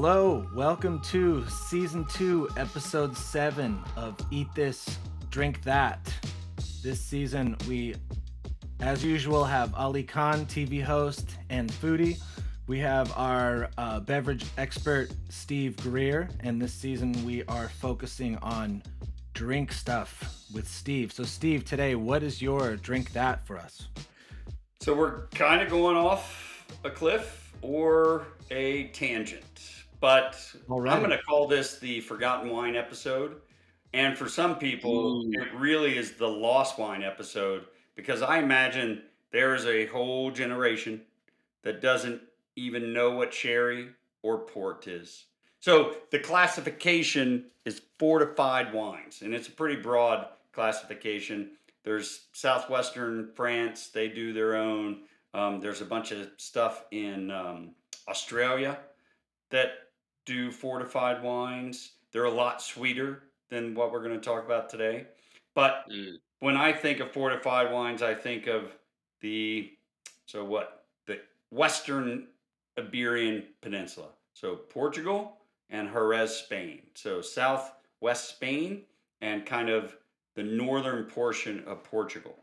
Hello, welcome to Season 2, Episode 7 of Eat This, Drink That. This season, we, as usual, have Ali Khan, TV host and foodie. We have our beverage expert, Steve Greer, and this season we are focusing on drink stuff with Steve. So, Steve, today, what is your Drink That for us? So we're kind of going off a cliff or a tangent, but I'm going to call this the Forgotten Wine episode. And for some people, it really is the Lost Wine episode because I imagine there is a whole generation that doesn't even know what sherry or port is. So the classification is fortified wines, and it's a pretty broad classification. There's southwestern France, they do their own. There's a bunch of stuff in Australia that do fortified wines. They're a lot sweeter than what we're going to talk about today. But when I think of fortified wines, I think of the the Western Iberian Peninsula. So Portugal and Jerez, Spain. So southwest Spain and kind of the northern portion of Portugal.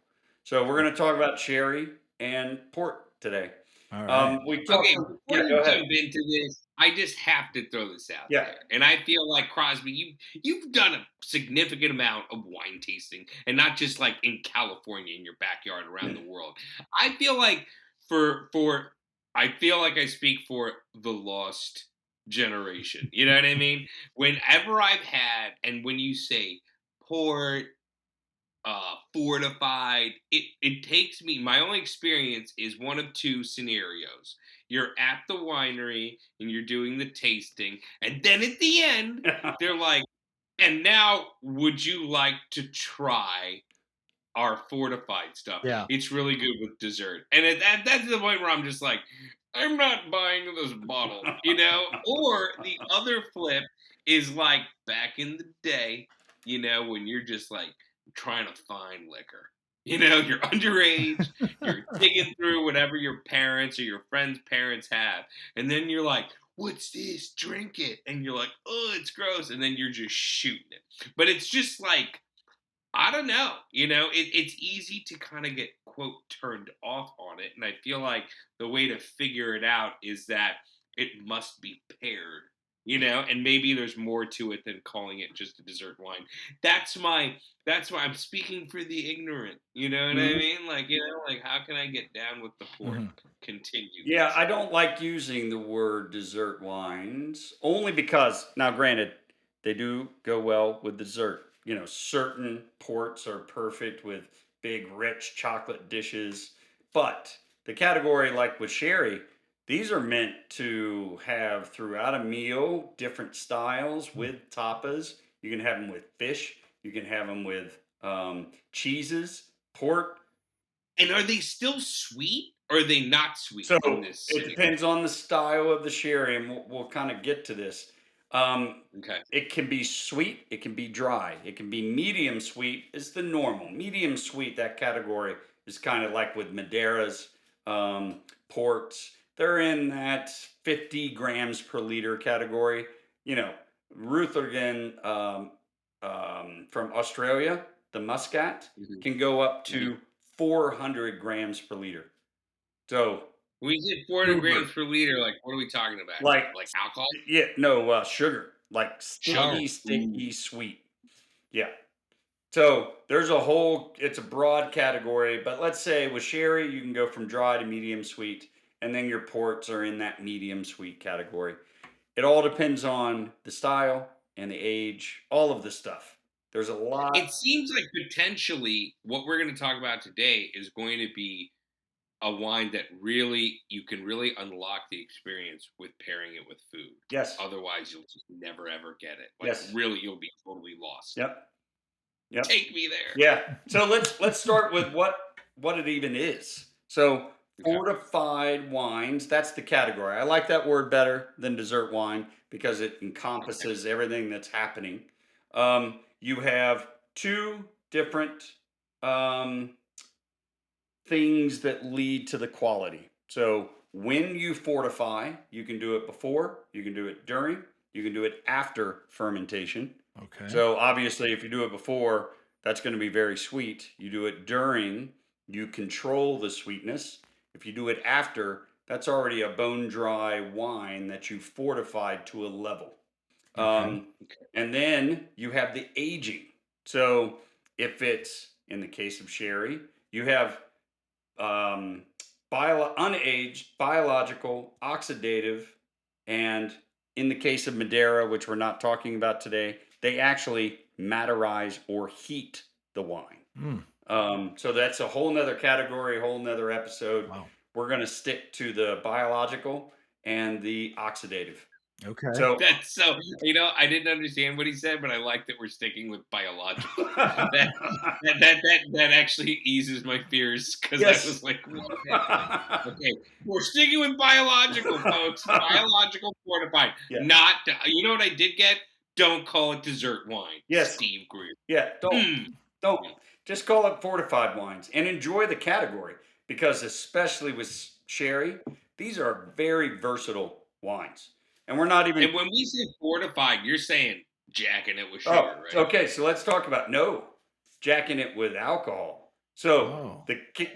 So we're going to talk about sherry and port today. All right. Okay, before you jump into this, I just have to throw this out there. And I feel like Crosby, you've done a significant amount of wine tasting, and not just like in California in your backyard around the world. I feel like I feel like I speak for the lost generation. You know what I mean? Whenever I've had, and when you say port, fortified, it takes me, my only experience is one of two scenarios. You're at the winery and you're doing the tasting, and then at the end they're like, and now would you like to try our fortified stuff? Yeah. It's really good with dessert. And that's the point where I'm just like, I'm not buying this bottle, you know? Or the other flip is like back in the day, you know, when you're just like trying to find liquor. You know, you're underage, you're digging through whatever your parents or your friends' parents have, and then you're like, what's this? Drink it. And you're like, oh, it's gross. And then you're just shooting it. But it's just like, I don't know. You know, it's easy to kind of get, quote, turned off on it. And I feel like the way to figure it out is that it must be paired, you know, and maybe there's more to it than calling it just a dessert wine. That's why I'm speaking for the ignorant. You know what I mean? Like, you know, like how can I get down with the port? Continue. Yeah, I don't like using the word dessert wines only because, now granted, they do go well with dessert. You know, certain ports are perfect with big, rich chocolate dishes. But the category, like with sherry, these are meant to have throughout a meal different styles with tapas. You can have them with fish, you can have them with cheeses, pork. And are they still sweet or are they not sweet So in this? it depends on the style of the sherry, and we'll kind of get to this. Okay. It can be sweet, it can be dry, it can be medium sweet. Is the normal medium sweet? That category is kind of like with Madeiras, ports. They're in that 50 grams per liter category. You know, Rutherglen from Australia, the Muscat, can go up to 400 grams per liter. So when we get 400 grams per liter, like what are we talking about? Like alcohol? Yeah, no, sugar. Like sticky, Sugar. sweet. Yeah. So there's it's a broad category, but let's say with sherry, you can go from dry to medium sweet, and then your ports are in that medium sweet category. It all depends on the style and the age, all of the stuff. There's a lot. It seems like potentially what we're going to talk about today is going to be a wine that really, you can really unlock the experience with pairing it with food. Yes. Otherwise, you'll just never, ever get it. Like, Yes. really, you'll be totally lost. Yep. Take me there. Yeah. So let's start with what it even is. So fortified wines, that's the category. I like that word better than dessert wine because it encompasses everything that's happening. You have two different things that lead to the quality. So when you fortify, you can do it before, you can do it during, you can do it after fermentation. Okay. So obviously, if you do it before, that's going to be very sweet. You do it during, you control the sweetness. If you do it after, that's already a bone dry wine that you fortified to a level. Okay. And then you have the aging. So if it's in the case of sherry, you have um, unaged, biological, oxidative, and in the case of Madeira, which we're not talking about today, they actually maderize or heat the wine. So that's a whole nother category, a whole nother episode. Wow. We're going to stick to the biological and the oxidative. Okay. So That's so, I didn't understand what he said, but I like that we're sticking with biological. that actually eases my fears because I was like, okay, we're sticking with biological, folks. Biological fortified. Yeah. Not, you know what I did get? Don't call it dessert wine. Yes. Steve Greer. Yeah, don't. Just call it fortified wines and enjoy the category, because especially with sherry, these are very versatile wines. And we're not even. And when we say fortified, you're saying jacking it with sugar, Oh, right? okay. So let's talk about jacking it with alcohol. So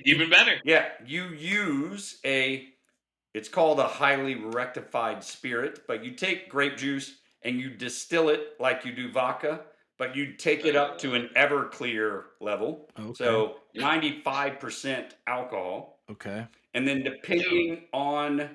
even better. Yeah, you use it's called a highly rectified spirit, but you take grape juice and you distill it like you do vodka, but you take it up to an Everclear level. Okay. So 95% alcohol. Okay. And then depending on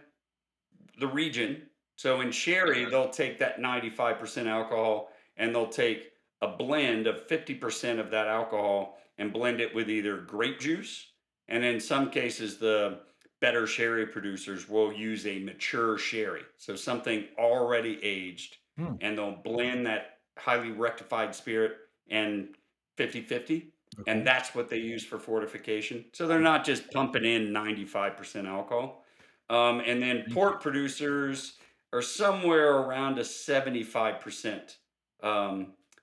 the region, so in sherry, they'll take that 95% alcohol and they'll take a blend of 50% of that alcohol and blend it with either grape juice. And in some cases, the better sherry producers will use a mature sherry. So something already aged, and they'll blend that highly rectified spirit and 50-50. And that's what they use for fortification. So they're not just pumping in 95% alcohol. And then port producers are somewhere around a 75%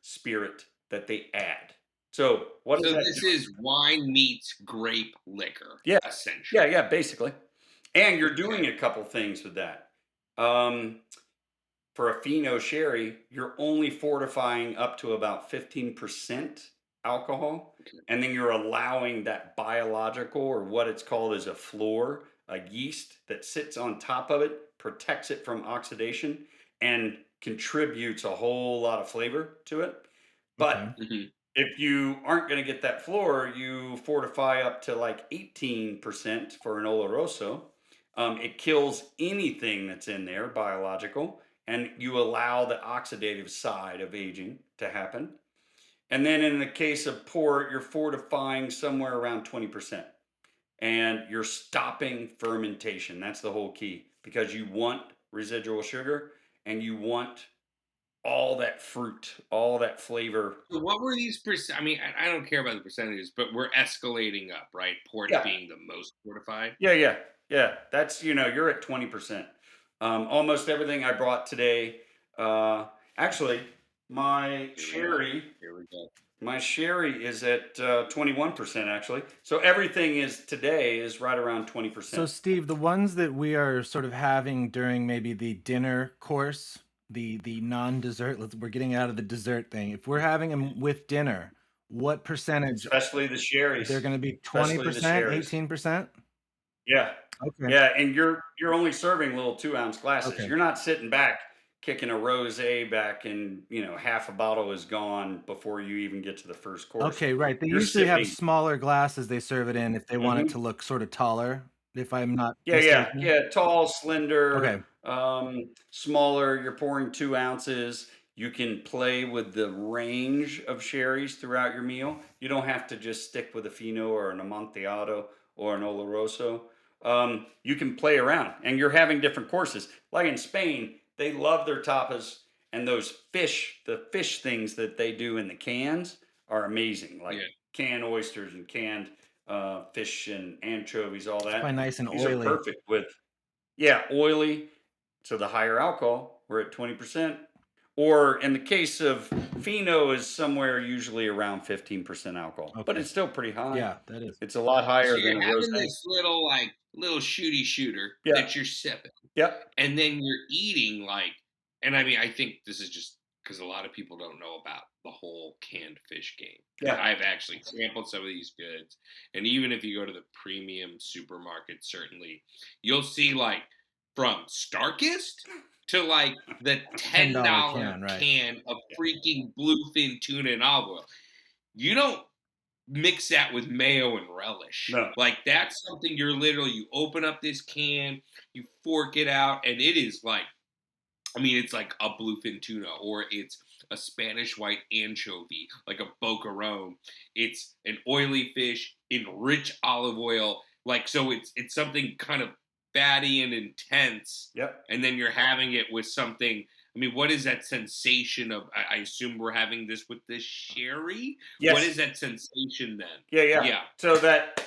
spirit that they add. So what is that? This is wine meets grape liquor, essentially. Yeah, basically. And you're doing a couple things with that. For a Fino sherry, you're only fortifying up to about 15% alcohol, and then you're allowing that biological, or what it's called as a floor, a yeast that sits on top of it, protects it from oxidation, and contributes a whole lot of flavor to it. But if you aren't going to get that floor, you fortify up to like 18% for an Oloroso. It kills anything that's in there, biological, and you allow the oxidative side of aging to happen. And then in the case of port, you're fortifying somewhere around 20%. And you're stopping fermentation. That's the whole key, because you want residual sugar and you want all that fruit, all that flavor. So what were these percent? I mean, I don't care about the percentages, but we're escalating up, right? Port being the most fortified. Yeah. That's, you're at 20%. Almost everything I brought today. Actually, my sherry. Here we go. My sherry is at 21%, actually. So everything today is right around 20%. So Steve, the ones that we are sort of having during maybe the dinner course, the non-dessert, we're getting out of the dessert thing. If we're having them with dinner, what percentage? Especially the sherries. They're going to be 20%, 18%? Yeah. Okay. Yeah, and you're only serving little 2-ounce glasses. Okay. You're not sitting back kicking a rosé back and half a bottle is gone before you even get to the first course. Okay, right. They usually have smaller glasses they serve it in if they want it to look sort of taller, if I'm not mistaken. Yeah, tall, slender, Okay. smaller. You're pouring 2 ounces. You can play with the range of sherries throughout your meal. You don't have to just stick with a Fino or an Montiado or an Oloroso. You can play around, and you're having different courses. Like in Spain, they love their tapas, and the fish things that they do in the cans are amazing. Like canned oysters and canned fish and anchovies, all that. It's quite nice and These oily. are perfect with, oily. So the higher alcohol, we're at 20%. Or in the case of Fino is somewhere usually around 15% alcohol, but Okay. it's still pretty high. Yeah, that is. It's a lot So higher than you're a having rosé. this little shooty shooter Yeah. that you're sipping, Yep. and then you're eating and I mean, I think this is just because a lot of people don't know about the whole canned fish game. Because Yeah. I've actually sampled some of these goods, and even if you go to the premium supermarket, certainly you'll see from Starkist to the $10 $10 can, right? can of freaking bluefin tuna and olive oil. You don't mix that with mayo and relish. No. That's something you open up this can, you fork it out, and it is it's like a bluefin tuna, or it's a Spanish white anchovy, like a boquerone. It's an oily fish in rich olive oil. So it's something kind of fatty and intense. Yep. And then you're having it with something. I mean, what is that sensation of? I assume we're having this with the sherry. Yes. What is that sensation then? Yeah. So that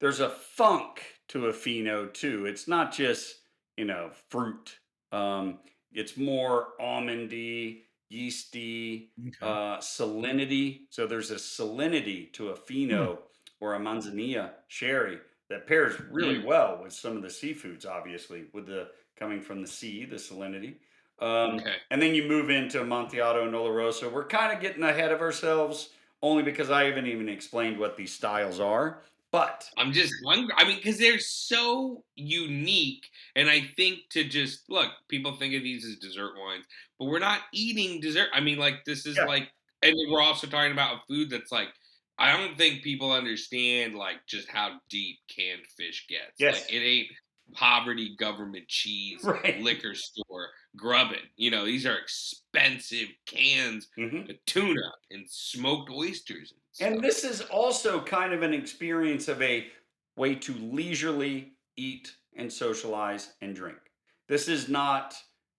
there's a funk to a Fino too. It's not just fruit. It's more almondy, yeasty, Okay. salinity. So there's a salinity to a Fino or a Manzanilla sherry that pairs really well with some of the seafoods, obviously, with the coming from the sea, the salinity. Okay. And then you move into Montiado, Nola Rosa. We're kind of getting ahead of ourselves, only because I haven't even explained what these styles are. But I'm just wondering. I mean, because they're so unique, and I think to just look, people think of these as dessert wines, but we're not eating dessert. I mean, this is yeah, and we're also talking about a food that's I don't think people understand just how deep canned fish gets. yes, It ain't poverty government cheese, right. liquor store, grubbing. These are expensive cans of tuna and smoked oysters and And stuff. this is also kind of an experience of a way to leisurely eat and socialize and drink. This is not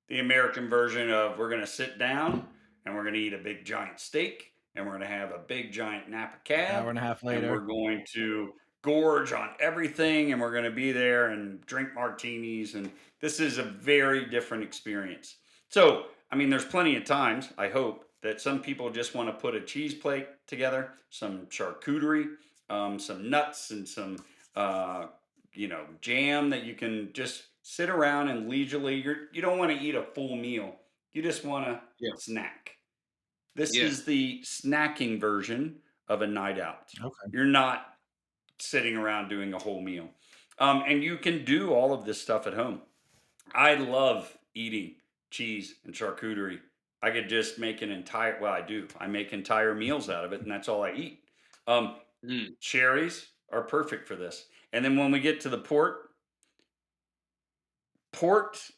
the American version of we're going to sit down and we're going to eat a big giant steak and we're going to have a big giant Napa cab Hour and a half and we're later. going to gorge on everything and we're going to be there and drink martinis. And this is a very different experience. So, I mean, there's plenty of times, I hope, that some people just want to put a cheese plate together, some charcuterie, some nuts, and some jam that you can just sit around and leisurely. You don't want to eat a full meal. You just want to snack. This Yeah. is the snacking version of a night out. Okay. You're not sitting around doing a whole meal, and you can do all of this stuff at home. I love eating cheese and charcuterie. I could just make I do. I make entire meals out of it, and that's all I eat. Um, Cherries are perfect for this. And then when we get to the port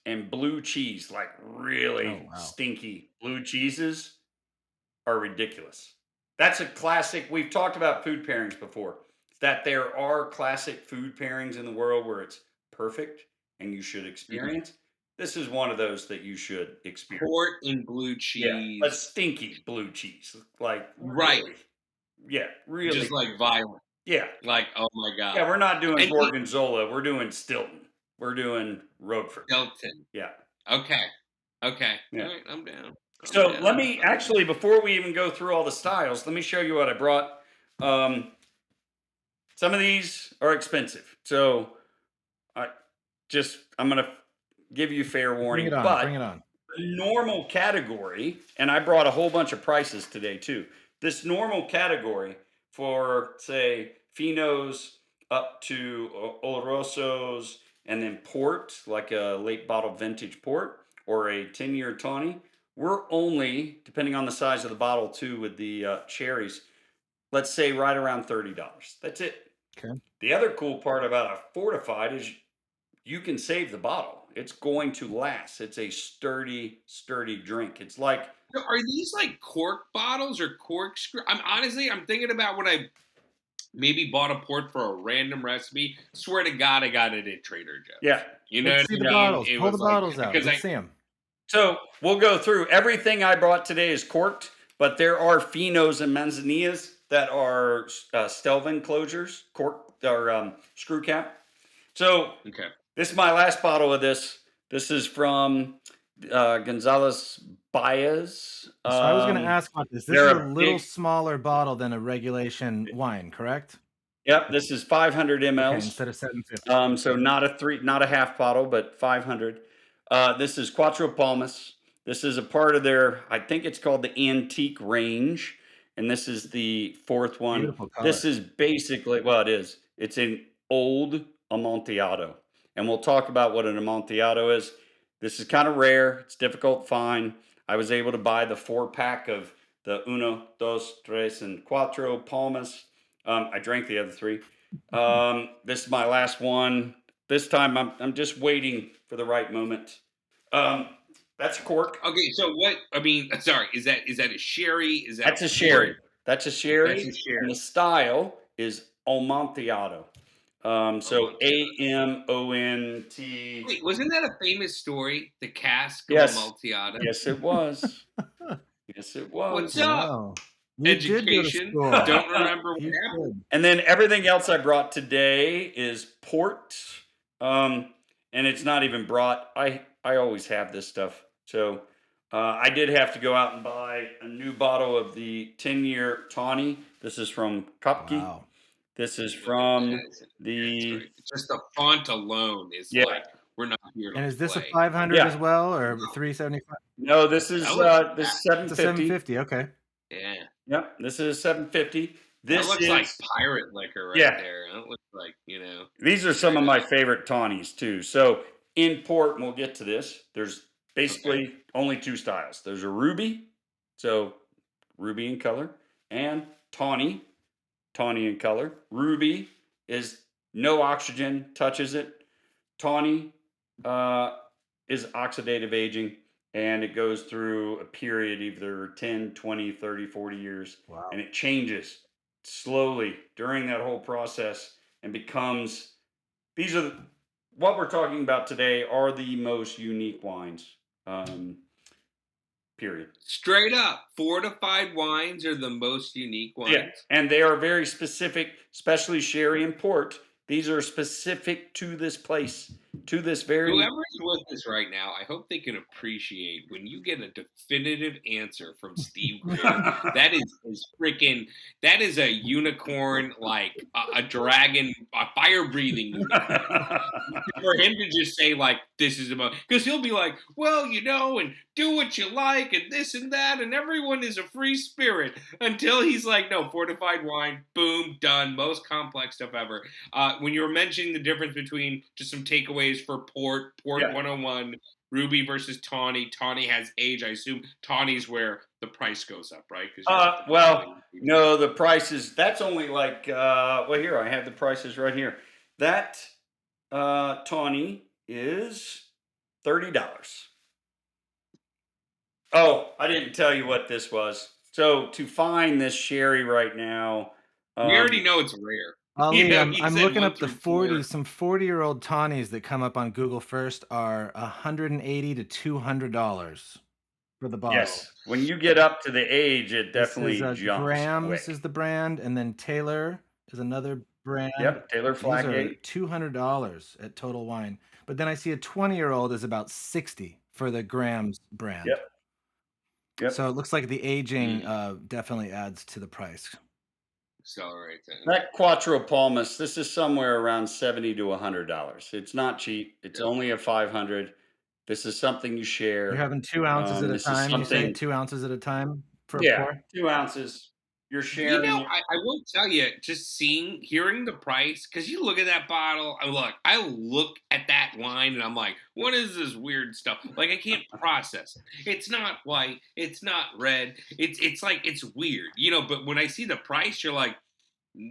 and blue cheese, like really stinky blue cheeses, are ridiculous. That's a classic. We've talked about food pairings before, that there are classic food pairings in the world where it's perfect and you should experience. This is one of those that you should experience. Port and blue cheese. But stinky blue cheese. Right. Really, yeah, really. Just violent. Yeah. Oh my God. Yeah, we're not doing Gorgonzola. We're doing Stilton. We're doing Roquefort. Stilton. Yeah. Okay. Yeah. All right, I'm down. So let me actually, before we even go through all the styles, let me show you what I brought. Some of these are expensive. So I'm going to give you fair warning. Bring it on. The normal category, and I brought a whole bunch of prices today too. This normal category for, say, Finos up to Olorosos and then port, like a late bottled vintage port or a 10-year Tawny, we're only, depending on the size of the bottle too with the cherries, let's say right around $30. That's it. Okay. The other cool part about a fortified is you can save the bottle. It's going to last. It's a sturdy drink. It's like... Are these cork bottles or corkscrew? I'm thinking about when I maybe bought a port for a random recipe. Swear to God, I got it at Trader Joe's. Yeah. You know Let's see the bottles. Pull the bottles out. Let's see them. So we'll go through. Everything I brought today is corked, but there are Finos and Manzanillas that are Stelvin closures, cork or screw cap. So this is my last bottle of this. This is from Gonzalez Baez. So I was going to ask about this. This is They're a little smaller bottle than a regulation wine, correct? Yep, this is 500 Okay, mLs. instead of 750. So not a half bottle, but 500. This is Quattro Palmas. This is a part of their, I think it's called the Antique range, and this is the fourth one. Beautiful color. This is basically, well, it is. It's an old Amontillado, and we'll talk about what an Amontillado is. This is kind of rare. It's difficult to find. I was able to buy the 4-pack of the Uno, Dos, Tres, and Quattro Palmas. I drank the other 3. This is my last one. This time I'm just waiting for the right moment. That's a cork. Okay, so what? I mean, sorry, is that a sherry? Is that That's a sherry. That's a sherry. And the style is Amontillado. So Amont. Wait, wasn't that a famous story? The cask of Yes. Amontillado. Yes, it was. Yes, it was. What's up? Wow. You Education. did go to school. Don't remember what You happened. did. And then everything else I brought today is port. And it's not even brought. I always have this stuff. So I did have to go out and buy a new bottle of the 10-year Tawny. This is from Kopke. Wow. This is from the. Just the font alone is like, we're not here to And is this play. a 500 as well, or 375? No, this is 750. It's a 750. Okay. Yeah. Yep, this is 750. This That looks is like pirate liquor right there. That looks like, These are some of my favorite tawnies too. So in port, and we'll get to this, there's basically only 2 styles. There's a ruby, so ruby in color, and tawny in color. Ruby is no oxygen touches it. Tawny is oxidative aging, and it goes through a period, either 10, 20, 30, 40 years. Wow. And it changes slowly during that whole process and becomes, what we're talking about today are the most unique wines, period. Straight up, fortified wines are the most unique wines. Yeah, and they are very specific, especially sherry and port. These are specific to this place, to this very. Whoever's with us right now, I hope they can appreciate when you get a definitive answer from Steve Greer. That is freaking. That is a unicorn, like a dragon, a fire-breathing unicorn. For him to just say like, "This is about," because he'll be like, "Well, and do what you like, and this and that, and everyone is a free spirit," until he's like, "No, fortified wine, boom, done, most complex stuff ever." When you were mentioning the difference between just some takeaways for port 101, ruby versus tawny. Tawny has age. I assume tawny's where the price goes up, right? No, the prices. That's only like. Here I have the prices right here. That tawny is $30. Oh, I didn't tell you what this was. So to find this sherry right now, we already know it's rare. Ali, I'm looking up the 40s. Some 40-year-old tawnies that come up on Google first are $180 to $200 for the bottle. Yes, when you get up to the age, it definitely jumps. Grams quick. is the brand, and then Taylor is another brand. Yep, Taylor Flaggate. These are $200 at Total Wine. But then I see a 20-year-old is about $60 for the Grams brand. Yep. So it looks like the aging definitely adds to the price. Accelerate that Quattro Palmas, this is somewhere around $70 to $100. It's not cheap. It's only a 500. This is something you share. You're having 2 ounces at a time. You say 2 ounces at a time for a pour? 2 ounces. You're sharing. I will tell you, just hearing the price, because you look at that bottle. I look at that wine, and I'm like, what is this weird stuff? Like, I can't process it. It's not white. It's not red. It's like, it's weird, But when I see the price, you're like,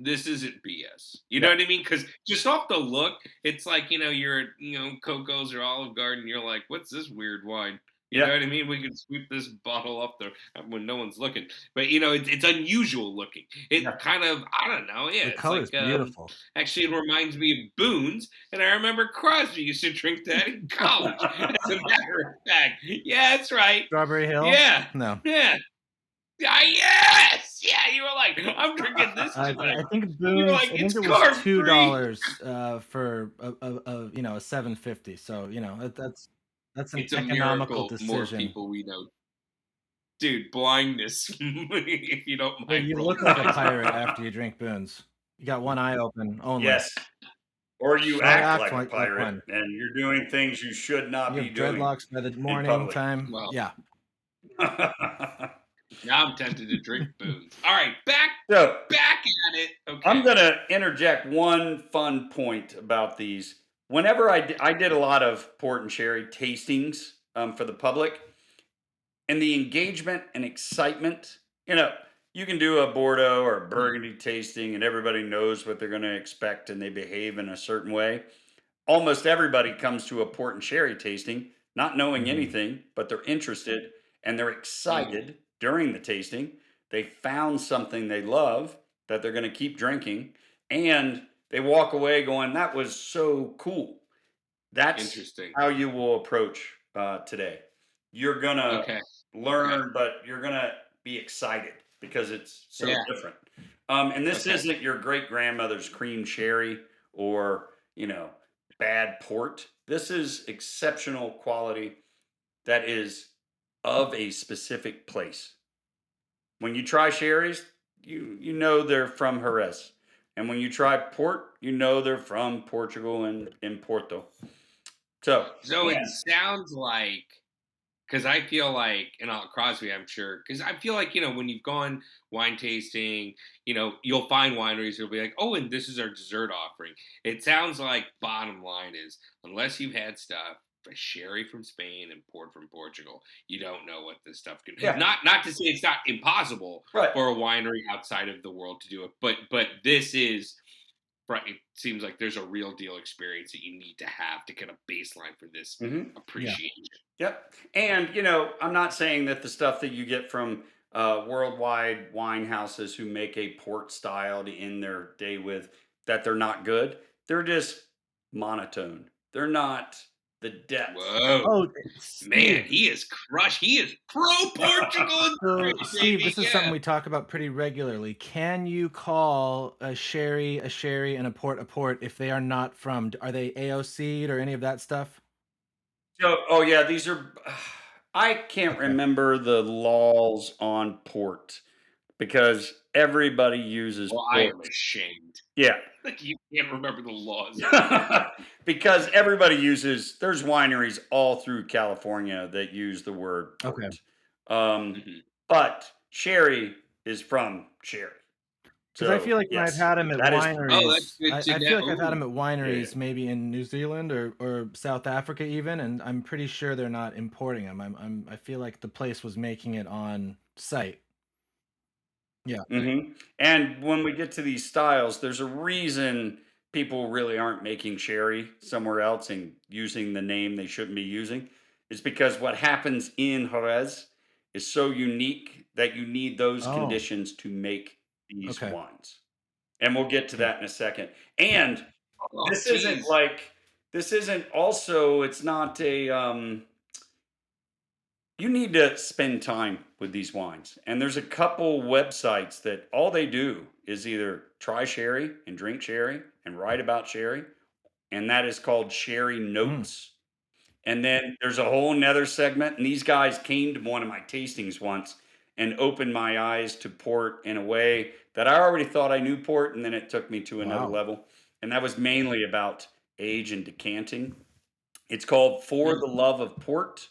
this isn't BS. You know what I mean? Because just off the look, it's like, you're at, Coco's or Olive Garden. You're like, what's this weird wine? You know what I mean? We can sweep this bottle up there when no one's looking. But, it's unusual looking. It kind of, I don't know. Yeah, the color's beautiful. Actually, it reminds me of Boone's. And I remember Crosby used to drink that in college. As a matter of fact. Yeah, that's right. Strawberry Hill? Yeah. No. Yeah. Yes! Yeah, you were like, I'm drinking this tonight. I think Boone's, like, I think it was $2 for a 750. So, that's That's an it's a economical miracle more decision. people we know. Dude, blindness, if you don't Hey, mind you rolling look like a eyes. pirate after you drink boons. You got one eye open only. Yes. Or you Or act act like a like pirate one. and you're doing things you should not You be have doing dreadlocks by the in morning public. time. Well, Yeah. now I'm tempted to drink boons. All right, back So at it. Okay. I'm going to interject one fun point about these. Whenever I did a lot of port and sherry tastings for the public, and the engagement and excitement, you can do a Bordeaux or a Burgundy tasting and everybody knows what they're going to expect and they behave in a certain way. Almost everybody comes to a port and sherry tasting not knowing anything, but they're interested and they're excited during the tasting. They found something they love that they're going to keep drinking, and they walk away going, "That was so cool." That's Interesting. how you will approach today. You're going to Okay. learn, but you're going to be excited because it's so different. And this isn't your great grandmother's cream sherry or, bad port. This is exceptional quality that is of a specific place. When you try sherries, you know they're from Jerez. And when you try port, you know they're from Portugal and in Porto. So it sounds like, because I feel like, and Crosby, I'm sure, because I feel like, when you've gone wine tasting, you'll find wineries who'll be like, oh, and this is our dessert offering. It sounds like bottom line is, unless you've had stuff, a sherry from Spain and port from Portugal, you don't know what this stuff can. Not to say it's not impossible for a winery outside of the world to do it, but this is. Right, it seems like there's a real deal experience that you need to have to get a baseline for this appreciation. Yep. And, I'm not saying that the stuff that you get from worldwide wine houses who make a port style to end their day with, that they're not good. They're just monotone. They're not the depth. Whoa. Oh, man, he is crushed. He is pro Portugal. So, Steve, this is something we talk about pretty regularly. Can you call a sherry, and a port if they are not from? Are they AOC'd or any of that stuff? Oh yeah, these are. I can't remember the laws on port because everybody uses Well, port. I am ashamed. Yeah. Like you can't remember the laws. Because everybody uses, there's wineries all through California that use the word port. But sherry is from sherry. Because I feel like when I've had them at wineries, I feel like I've had them at wineries, maybe in New Zealand or South Africa even, and I'm pretty sure they're not importing them. I feel like the place was making it on site. Yeah. And when we get to these styles, there's a reason people really aren't making sherry somewhere else and using the name they shouldn't be using. It's because what happens in Jerez is so unique that you need those conditions to make these wines. And we'll get to that in a second. And this isn't also, it's not a, you need to spend time with these wines. And there's a couple websites that all they do is either try sherry and drink sherry and write about sherry. And that is called Sherry Notes. And then there's a whole nother segment. And these guys came to one of my tastings once and opened my eyes to port in a way that I already thought I knew port. And then it took me to another level. And that was mainly about age and decanting. It's called For the Love of Port.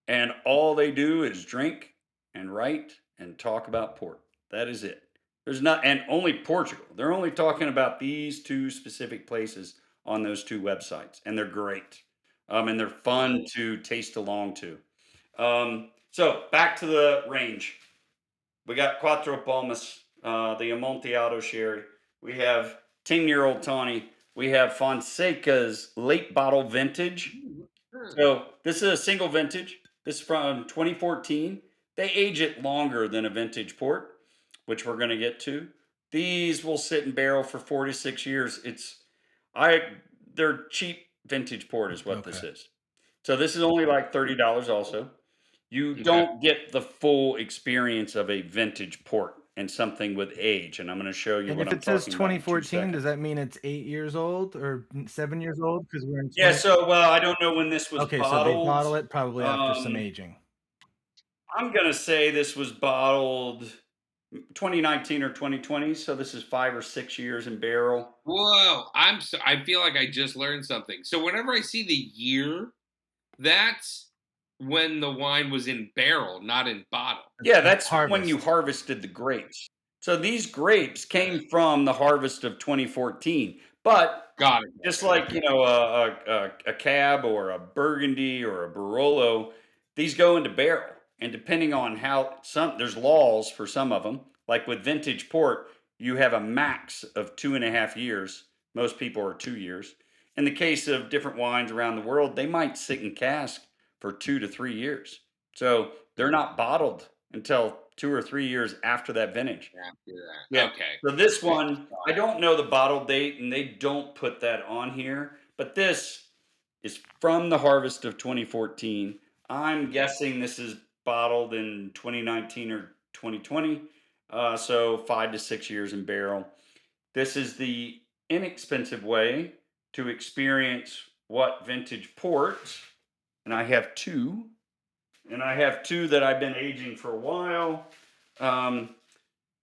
And all they do is drink and write and talk about port. That is it. There's not, and only Portugal. They're only talking about these two specific places on those two websites, and they're great. And they're fun to taste along to. So back to the range. We got Quattro Palmas, the Montiado sherry. We have 10-year-old Tawny. We have Fonseca's late bottle vintage. So this is a single vintage. This is from 2014. They age it longer than a vintage port, which we're going to get to. These will sit in barrel for 4 to 6 years. They're cheap vintage port is what this is. So this is only like $30 also. You don't get the full experience of a vintage port. and something with age. And I'm going to show you And what if I'm it says talking about in 2 2014, does seconds. that mean it's 8 years old or 7 years old? Because we're in Yeah, 20. so well, I don't know when this was Okay, so they bottled. bottle it probably after some aging. I'm going to say this was bottled 2019 or 2020. So this is 5 or 6 years in barrel. Whoa, I feel like I just learned something. So whenever I see the year, that's when the wine was in barrel, not in bottle. Yeah, that's when you Harvest. harvested the grapes. So these grapes came from the harvest of 2014. But Got it. just like, a cab or a Burgundy or a Barolo, these go into barrel. And depending on there's laws for some of them. Like with vintage port, you have a max of 2.5 years. Most people are 2 years. In the case of different wines around the world, they might sit in cask for 2 to 3 years. So they're not bottled until 2 or 3 years after that vintage. After that. Yeah. Okay. So this one, I don't know the bottle date, and they don't put that on here. But this is from the harvest of 2014. I'm guessing this is bottled in 2019 or 2020. So 5 to 6 years in barrel. This is the inexpensive way to experience what vintage port. And I have two. And I have two that I've been aging for a while.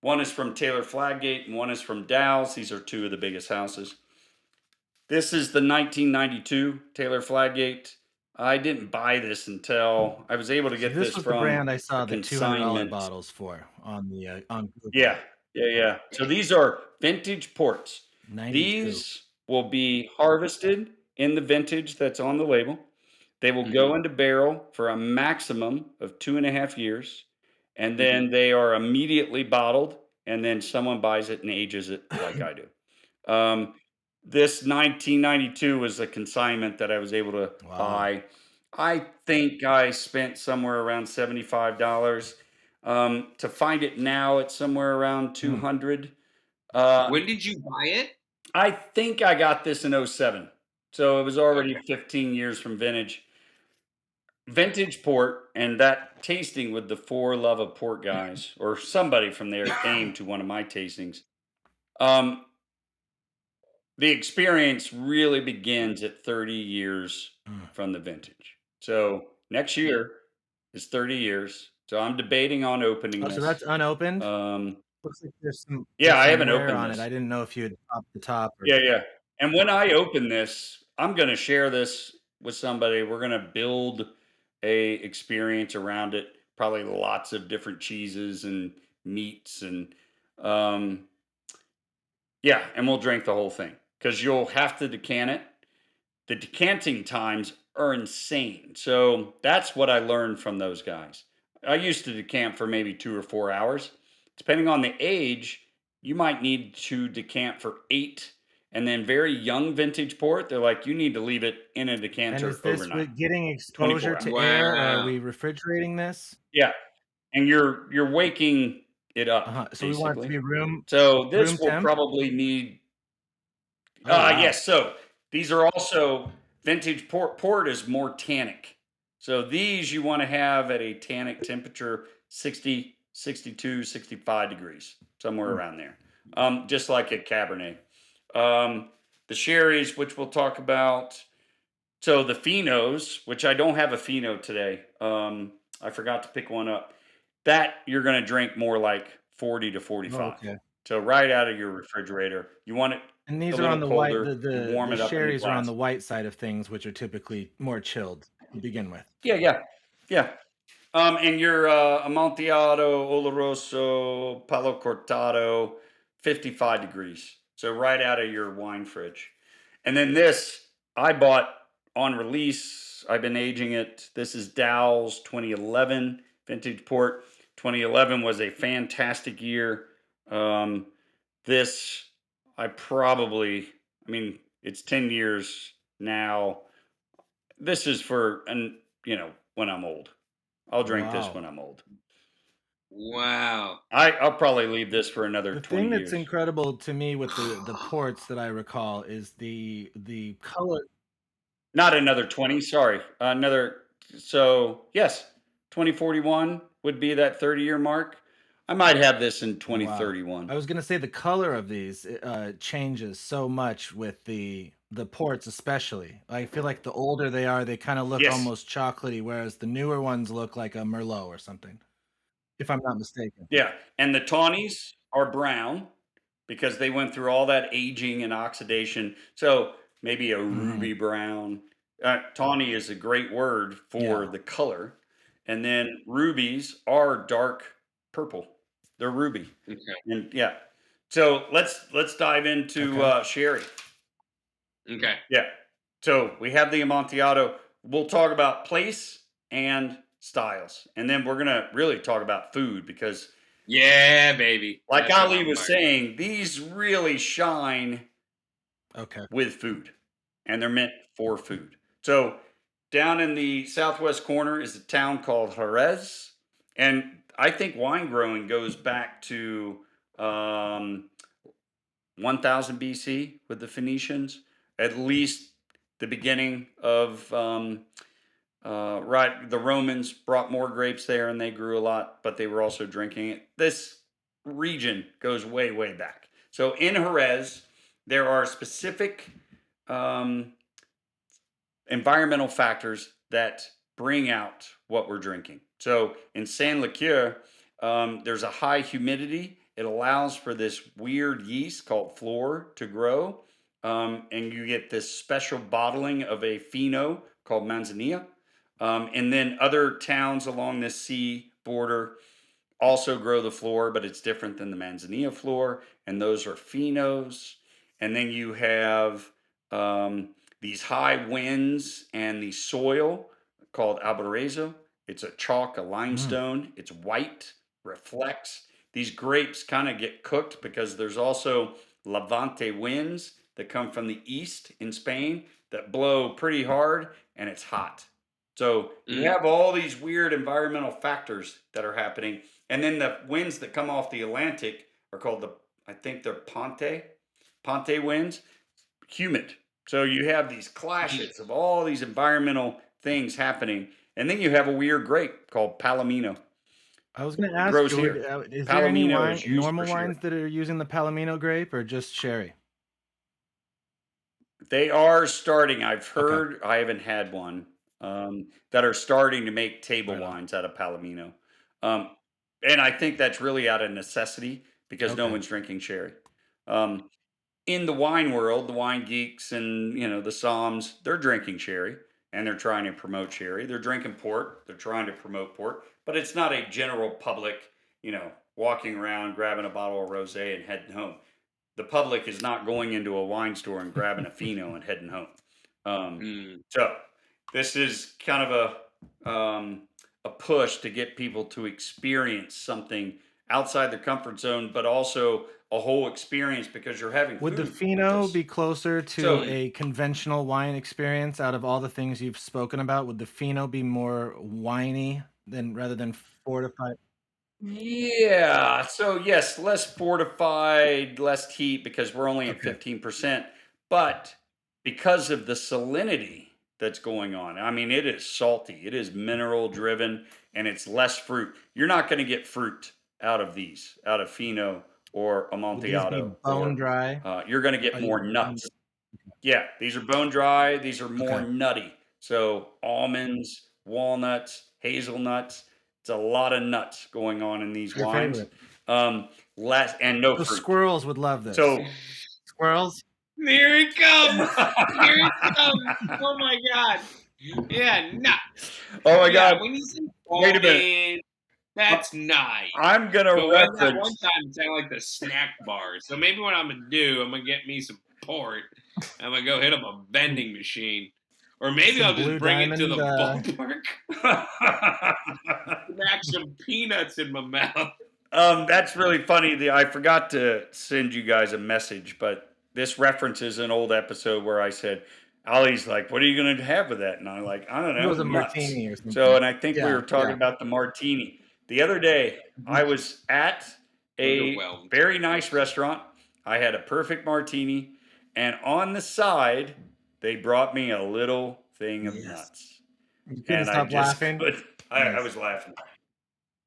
One is from Taylor Fladgate and one is from Dow's. These are two of the biggest houses. This is the 1992 Taylor Fladgate. I didn't buy this until I was able to get This this was the from brand I a saw the $200 consignment. bottles for on Google. Yeah. So these are vintage ports. 92. These will be harvested in the vintage that's on the label. They will go into barrel for a maximum of 2.5 years, and then they are immediately bottled, and then someone buys it and ages it like I do. This 1992 was a consignment that I was able to Wow. buy. I think I spent somewhere around $75. To find it now, it's somewhere around 200. When did you buy it? I think I got this in 07. So it was already 15 years from vintage. Vintage port, and that tasting with the four Love of Port guys, or somebody from there came to one of my tastings. Um, the experience really begins at 30 years from the vintage. So next year is 30 years. So I'm debating on opening Oh, this. so that's unopened? Looks like there's I some haven't wear opened on this. it. I didn't know if you had popped the top. Or... Yeah. And when I open this, I'm going to share this with somebody. We're going to build a experience around it. Probably lots of different cheeses and meats and and we'll drink the whole thing because you'll have to decant it. The decanting times are insane. So that's what I learned from those guys. I used to decant for maybe 2 or 4 hours. Depending on the age, you might need to decant for 8. And then very young vintage port, they're like, you need to leave it in a decanter And is this overnight. with getting exposure 24 to hours. air, or are Wow. we refrigerating this? Yeah. And you're waking it up, So we want it to basically. be So this room will temp? probably need Oh, wow. yes. So these are also vintage port. Port is more tannic. So these you want to have at a tannic temperature 60, 62, 65 degrees, somewhere around there. Just like a Cabernet. The sherries, which we'll talk about. So the phenos, which I don't have a pheno today. I forgot to pick one up. That you're going to drink more like 40 to 45. Okay. So right out of your refrigerator. You want it And these a are on little the white. colder. You warm The it up in the sherries are on glass. the white side of things, which are typically more chilled to begin with. Yeah. And your Amontillado, Oloroso, Palo Cortado, 55 degrees. So right out of your wine fridge. And then this I bought on release. I've been aging it. This is Dow's 2011 vintage port. 2011 was a fantastic year. This I mean, it's 10 years now. This is for, when I'm old. I'll drink this when I'm old. Wow. I'll probably leave this for another The 20 thing years. that's incredible to me with the ports that I recall is the color. Not another 20, sorry. So, yes, 2041 would be that 30-year mark. I might have this in Wow. 2031. I was gonna say the color of these changes so much with the ports, especially. I feel like the older they are, they kind of look Yes. almost chocolatey, whereas the newer ones look like a Merlot or something, if I'm not mistaken. Yeah. And the tawnies are brown because they went through all that aging and oxidation. So maybe a ruby brown. Tawny is a great word for Yeah. the color. And then rubies are dark purple. They're ruby. Okay. And yeah. So let's dive into Okay. sherry. Okay. Yeah. So we have the Amontillado. We'll talk about place and styles. And then we're gonna really talk about food because Yeah, baby. like That's what Ali I'm was fired. saying, these really shine Okay. with food, and they're meant for food. So, down in the southwest corner is a town called Jerez, and I think wine growing goes back to um, 1000 BC with the Phoenicians, at least the beginning of right. The Romans brought more grapes there, and they grew a lot, but they were also drinking it. This region goes way, way back. So in Jerez, there are specific um, environmental factors that bring out what we're drinking. So in Saint Liqueur, there's a high humidity. It allows for this weird yeast called flor to grow. And you get this special bottling of a pheno called manzanilla. And then other towns along this sea border also grow the flor, but it's different than the manzanilla flor, and those are phenos. And then you have um, these high winds and the soil called albarezo. It's a chalk, a limestone. It's white, reflects. These grapes kind of get cooked because there's also levante winds that come from the east in Spain that blow pretty hard, and it's hot. So you have all these weird environmental factors that are happening, and then the winds that come off the Atlantic are called I think they're Ponte winds, humid. So you have these clashes of all these environmental things happening. And then you have a weird grape called Palomino. I was gonna It ask grows you, here. is there any Palomino is used normal for sherry. wines that are using the Palomino grape or just sherry? They are starting. I've Okay. heard, I haven't had one, that are starting to make table Right on. wines out of Palomino. Um, and I think that's really out of necessity because no Okay. one's drinking sherry. Um, in the wine world, the wine geeks and the Psalms, they're drinking sherry and they're trying to promote sherry. They're drinking port, they're trying to promote port, but it's not a general public, walking around grabbing a bottle of rosé and heading home. The public is not going into a wine store and grabbing a pheno and heading home. So this is kind of a push to get people to experience something outside their comfort zone, but also a whole experience because you're having Would the food with pheno this. be closer to So a conventional wine experience out of all the things you've spoken about? Would the pheno be more winey than rather than fortified? yeah, so yes, less fortified, less heat because we're only at Okay. 15%, but because of the salinity that's going on, I mean, it is salty, it is mineral driven, and it's less fruit. You're not going to get fruit out of these, out of Fino or Would these Amontillado, be bone or dry? you're going to get Are more you? nuts. Yeah, these are bone dry. These are more Okay. nutty. So almonds, walnuts, hazelnuts. It's a lot of nuts going on in these Your wines. favorite. Less and no So fruit. squirrels would love this. So Squirrels? Here it comes. Here it comes. Oh my god. Yeah, nuts. oh my Yeah, God! when you say Wait a minute. almond, that's nice. I'm gonna But that one reference. time it sounded like the snack bar. So maybe what I'm gonna do, I'm gonna get me some port. I'm gonna go hit up a vending machine. Or maybe Some I'll just Blue bring it to Diamond. the ballpark. Smack some peanuts in my mouth. That's really funny. I forgot to send you guys a message, but this references an old episode where I said, Ollie's like, "What are you going to have with that?" And I'm like, "I don't It know, was a nuts." martini or So, something. and I think we Yeah, were talking yeah. about the martini. The other day, I was at a Underwhelmed. very nice restaurant. I had a perfect martini, and on the side, they brought me a little thing of Yes. nuts. You couldn't And I stop just laughing? could, I Nice. was laughing.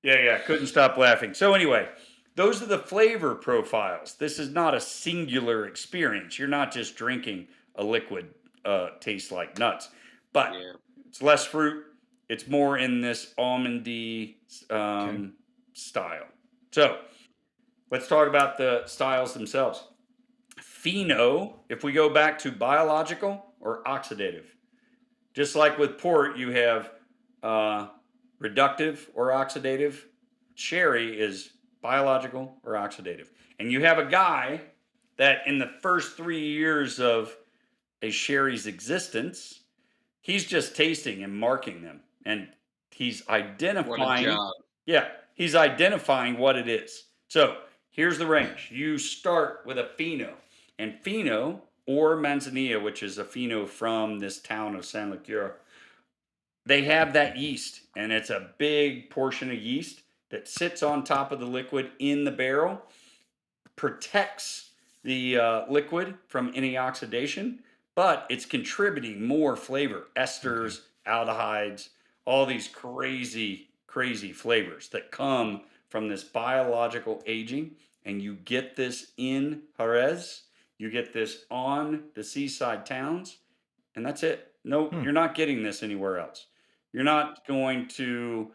Yeah, couldn't stop laughing. So anyway, those are the flavor profiles. This is not a singular experience. You're not just drinking a liquid tastes like nuts, but Yeah. it's less fruit. It's more in this almondy Okay. style. So let's talk about the styles themselves. Pheno, if we go back to biological or oxidative, just like with port, you have uh, reductive or oxidative. Sherry is biological or oxidative. And you have a guy that in the first 3 years of a sherry's existence, he's just tasting and marking them. And he's What a identifying, job. yeah, he's identifying what it is. So here's the range. You start with a Fino. And Fino or Manzanilla, which is a Fino from this town of San Liqueur, they have that yeast, and it's a big portion of yeast that sits on top of the liquid in the barrel, protects the liquid from any oxidation, but it's contributing more flavor, Okay. esters, aldehydes, all these crazy, crazy flavors that come from this biological aging. And you get this in Jerez, you get this on the seaside towns, and that's it. No, Hmm. you're not getting this anywhere else. You're not going to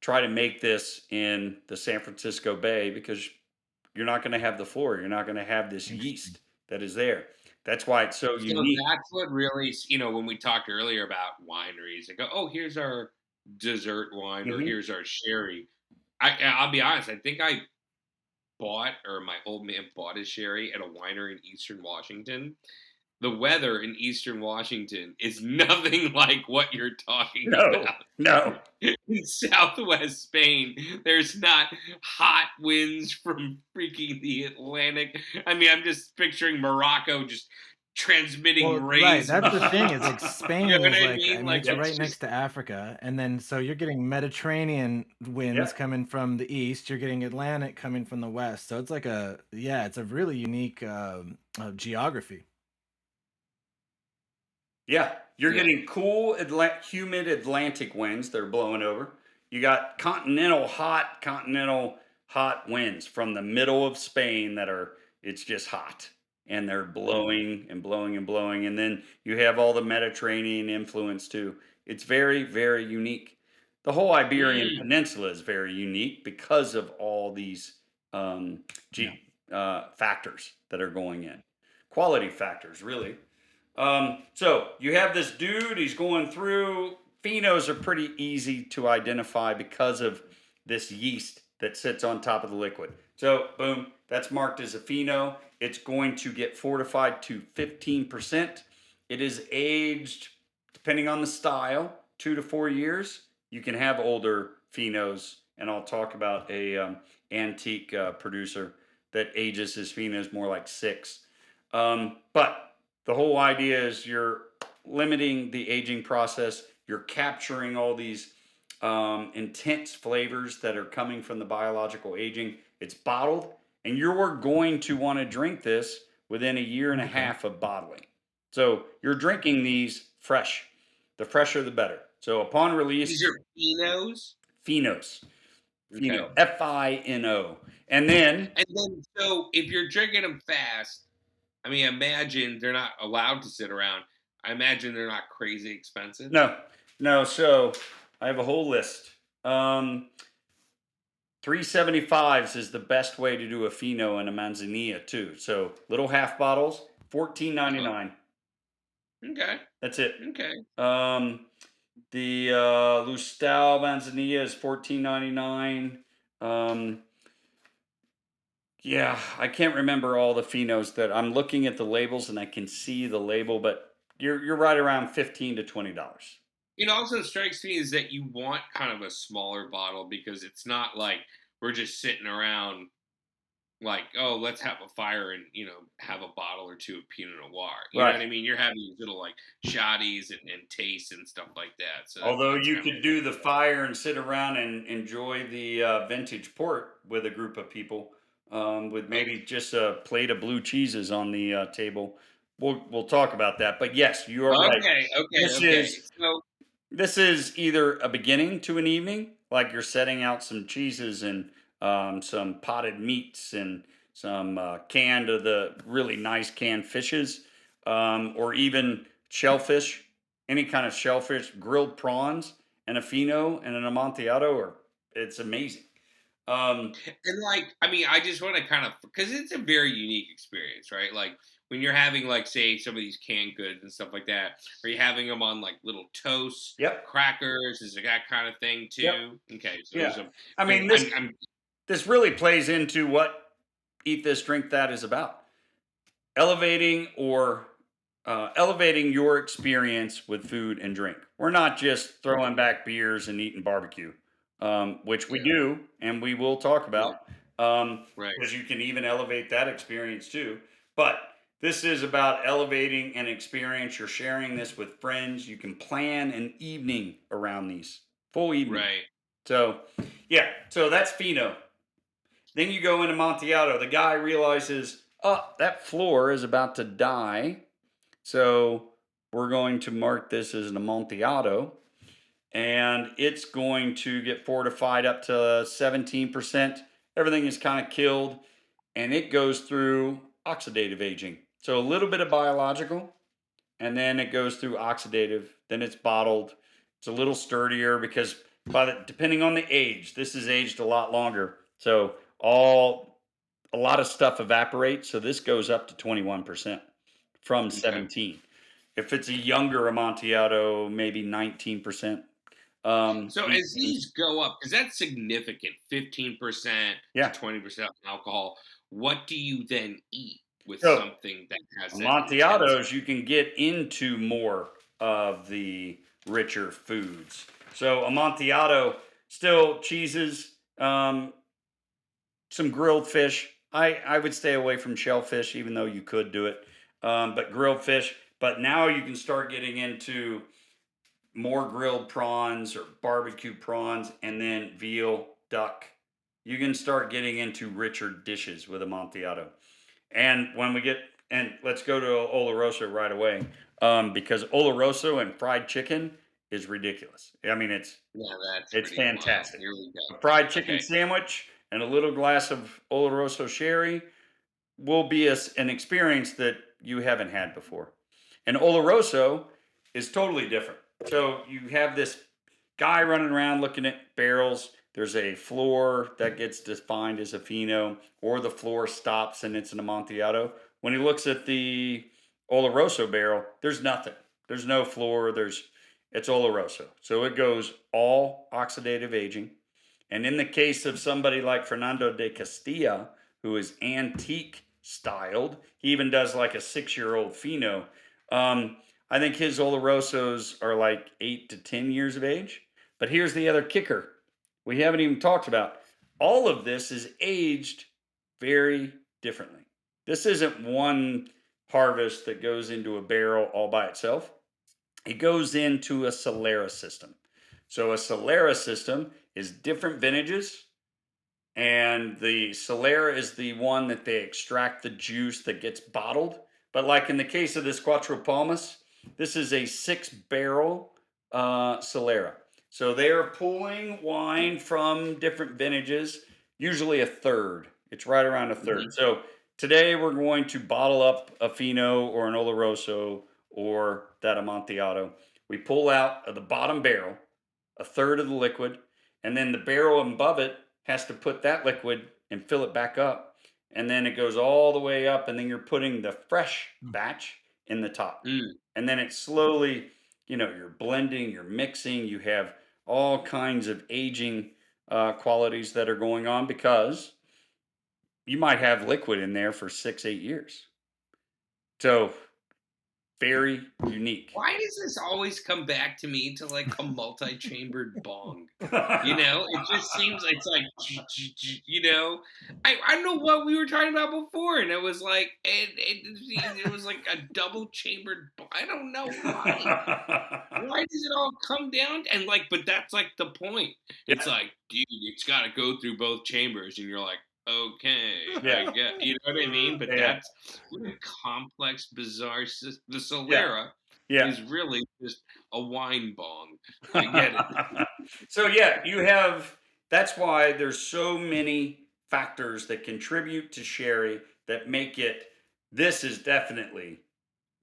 try to make this in the San Francisco Bay because you're not going to have the flora. You're not going to have this Interesting. yeast that is there. That's why it's so So unique. that's what really, when we talked earlier about wineries and go, oh, here's our dessert wine or Hmm. here's our sherry. I'll be honest, I think I bought, or my old man bought his sherry at a winery in Eastern Washington. The weather in Eastern Washington is nothing like what you're talking No, about. no. In Southwest Spain, there's not hot winds from freaking the Atlantic. I mean, I'm just picturing Morocco just transmitting Well, right. rays of That's the thing is like heat. You Spain know what is I like, I mean? mean, Like it's Yeah, it's right next just to Africa. And then so you're getting Mediterranean yeah, winds coming from the east, you're getting Atlantic coming from the west. So it's like yeah, it's a really unique geography. yeah. You're yeah. getting cool, humid Atlantic winds that are blowing over. You got continental hot winds from the middle of Spain that are, it's just hot. And they're blowing and blowing and blowing. And then you have all the Mediterranean influence too. It's very, very unique. The whole Iberian Mm. Peninsula is very unique because of all these um, Yeah. factors that are going in. Quality factors, really. So you have this dude, he's going through. Phenos are pretty easy to identify because of this yeast that sits on top of the liquid. So, boom, that's marked as a pheno. It's going to get fortified to 15%. It is aged, depending on the style, 2 to 4 years. You can have older phenos, and I'll talk about a antique producer that ages his phenos more like 6. But the whole idea is you're limiting the aging process. You're capturing all these intense flavors that are coming from the biological aging. It's bottled, and you're going to want to drink this within a year and a Okay. half of bottling. So you're drinking these fresh. The fresher, the better. So upon These release, are Pinots. phenos, Okay. pheno, Fino, and then And then so if you're drinking them fast, I mean, imagine they're not allowed to sit around. I imagine they're not crazy expensive. no, no. So I have a whole list. Um, 375s is the best way to do a Fino and a Manzanilla too. So little half bottles, 14.99. Okay. That's it. Okay. Um, the Lustal Manzanilla is 14.99. Um, yeah, I can't remember all the Finos that I'm looking at the labels and I can see the label, but you're right around $15 to $20. It also strikes me is that you want kind of a smaller bottle because it's not like we're just sitting around like, oh, let's have a fire and have a bottle or two of Pinot Noir. You know Right. what I mean? You're having these little like shotties and tastes and stuff like that. So Although that's you kind of could do the fire and sit around and enjoy the vintage port with a group of people, with maybe just a plate of blue cheeses on the table. We'll talk about that. But yes, you are right. okay. This Okay. is So This is either a beginning to an evening, like you're setting out some cheeses and some potted meats and some canned of the really nice canned fishes, or even shellfish, any kind of shellfish, grilled prawns, and a fino and an amontillado, or it's amazing. Um, And like, I mean, I just want to kind of because it's a very unique experience, right? Like when you're having like say some of these canned goods and stuff like that, are you having them on like little toast, yep, crackers? Is it that kind of thing yep, too? Okay, so yeah. there's a I because mean, I'm this really plays into what Eat This, Drink That is about. Elevating or elevating your experience with food and drink. We're not just throwing back beers and eating barbecue, which we yeah, do and we will talk yeah, about, right, because you can even elevate that experience too. But this is about elevating an experience. You're sharing this with friends. You can plan an evening around these, full evening. right, So, yeah, so that's Fino. Then you go into Montiado. The guy realizes, oh, that floor is about to die. So we're going to mark this as an Amontillado, and it's going to get fortified up to 17%. Everything is kind of killed, and it goes through oxidative aging. So a little bit of biological, and then it goes through oxidative. Then it's bottled. It's a little sturdier because depending on the age, this is aged a lot longer. So a lot of stuff evaporates. So this goes up to 21% from okay. 17. If it's a younger Amontillado, maybe 19%. So as these go up, because that's significant, 15% to Yeah. 20% alcohol. What do you then eat with So something that has that Amontillados, intensity? you can get into more of the richer foods. So Amontillado, still cheeses, some grilled fish. I would stay away from shellfish, even though you could do it. But grilled fish. But now you can start getting into more grilled prawns or barbecue prawns, and then veal, duck. You can start getting into richer dishes with Amontillado. And when we get, and let's go to Oloroso right away, because Oloroso and fried chicken is ridiculous. I mean, Yeah, that's it's pretty wild. fantastic. Here we A fried go. chicken Okay. sandwich and a little glass of Oloroso sherry will be an experience that you haven't had before. And Oloroso is totally different. So you have this guy running around looking at barrels. There's a floor that gets defined as a Fino, or the floor stops and it's an Amontillado. When he looks at the Oloroso barrel, there's nothing. There's no floor. It's Oloroso. So it goes all oxidative aging. And in the case of somebody like Fernando de Castilla, who is antique styled, he even does like a 6-year-old Fino. I think his Olorosos are like 8 to 10 years of age. But here's the other kicker we haven't even talked about. All of this is aged very differently. This isn't one harvest that goes into a barrel all by itself. It goes into a Solera system. So a Solera system is different vintages, and the Solera is the one that they extract the juice that gets bottled. But like in the case of this Quattro Palmas, this is a 6 barrel Solera. So they are pulling wine from different vintages, usually a third. It's right around a third. Mhm. So today we're going to bottle up a Fino or an Oloroso or that Amontillado. We pull out of the bottom barrel a third of the liquid, and then the barrel above it has to put that liquid and fill it back up. And then it goes all the way up, and then you're putting the fresh batch in the top. Mm. And then it slowly, you're blending, you're mixing, you have all kinds of aging qualities that are going on because you might have liquid in there for 6, 8 years. So very unique. Why does this always come back to me to like a multi-chambered bong? It just seems it's like, I don't know what we were talking about before, and it was like it was like a double chambered. I don't know why. Why does it all come down and like? But that's like the point. It's Yeah, like, dude, it's got to go through both chambers, and you're like, okay, I yeah, get, you know what I mean? But yeah, that's what a complex, bizarre system. The yeah, Solera, is really just a wine bong. I get it. So that's why there's so many factors that contribute to sherry that make it. This is definitely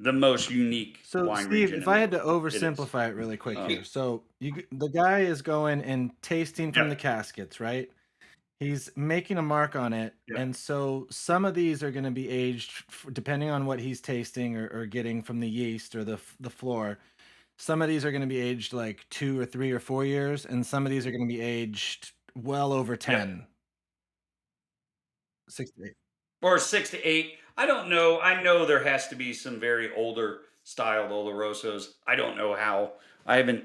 the most unique So, wine Steve, region if in I the had to world. It is. oversimplify it really quick here, so the guy is going and tasting from Yeah. the caskets, right? He's making a mark on it, Yeah. and so some of these are going to be aged depending on what he's tasting or getting from the yeast or the floor. Some of these are going to be aged like 2 or 3 or 4 years, and some of these are going to be aged well over Yeah. 10, 6 to 8. Or 6 to 8. I don't know. I know there has to be some very older styled Olorosos. I don't know how. Can't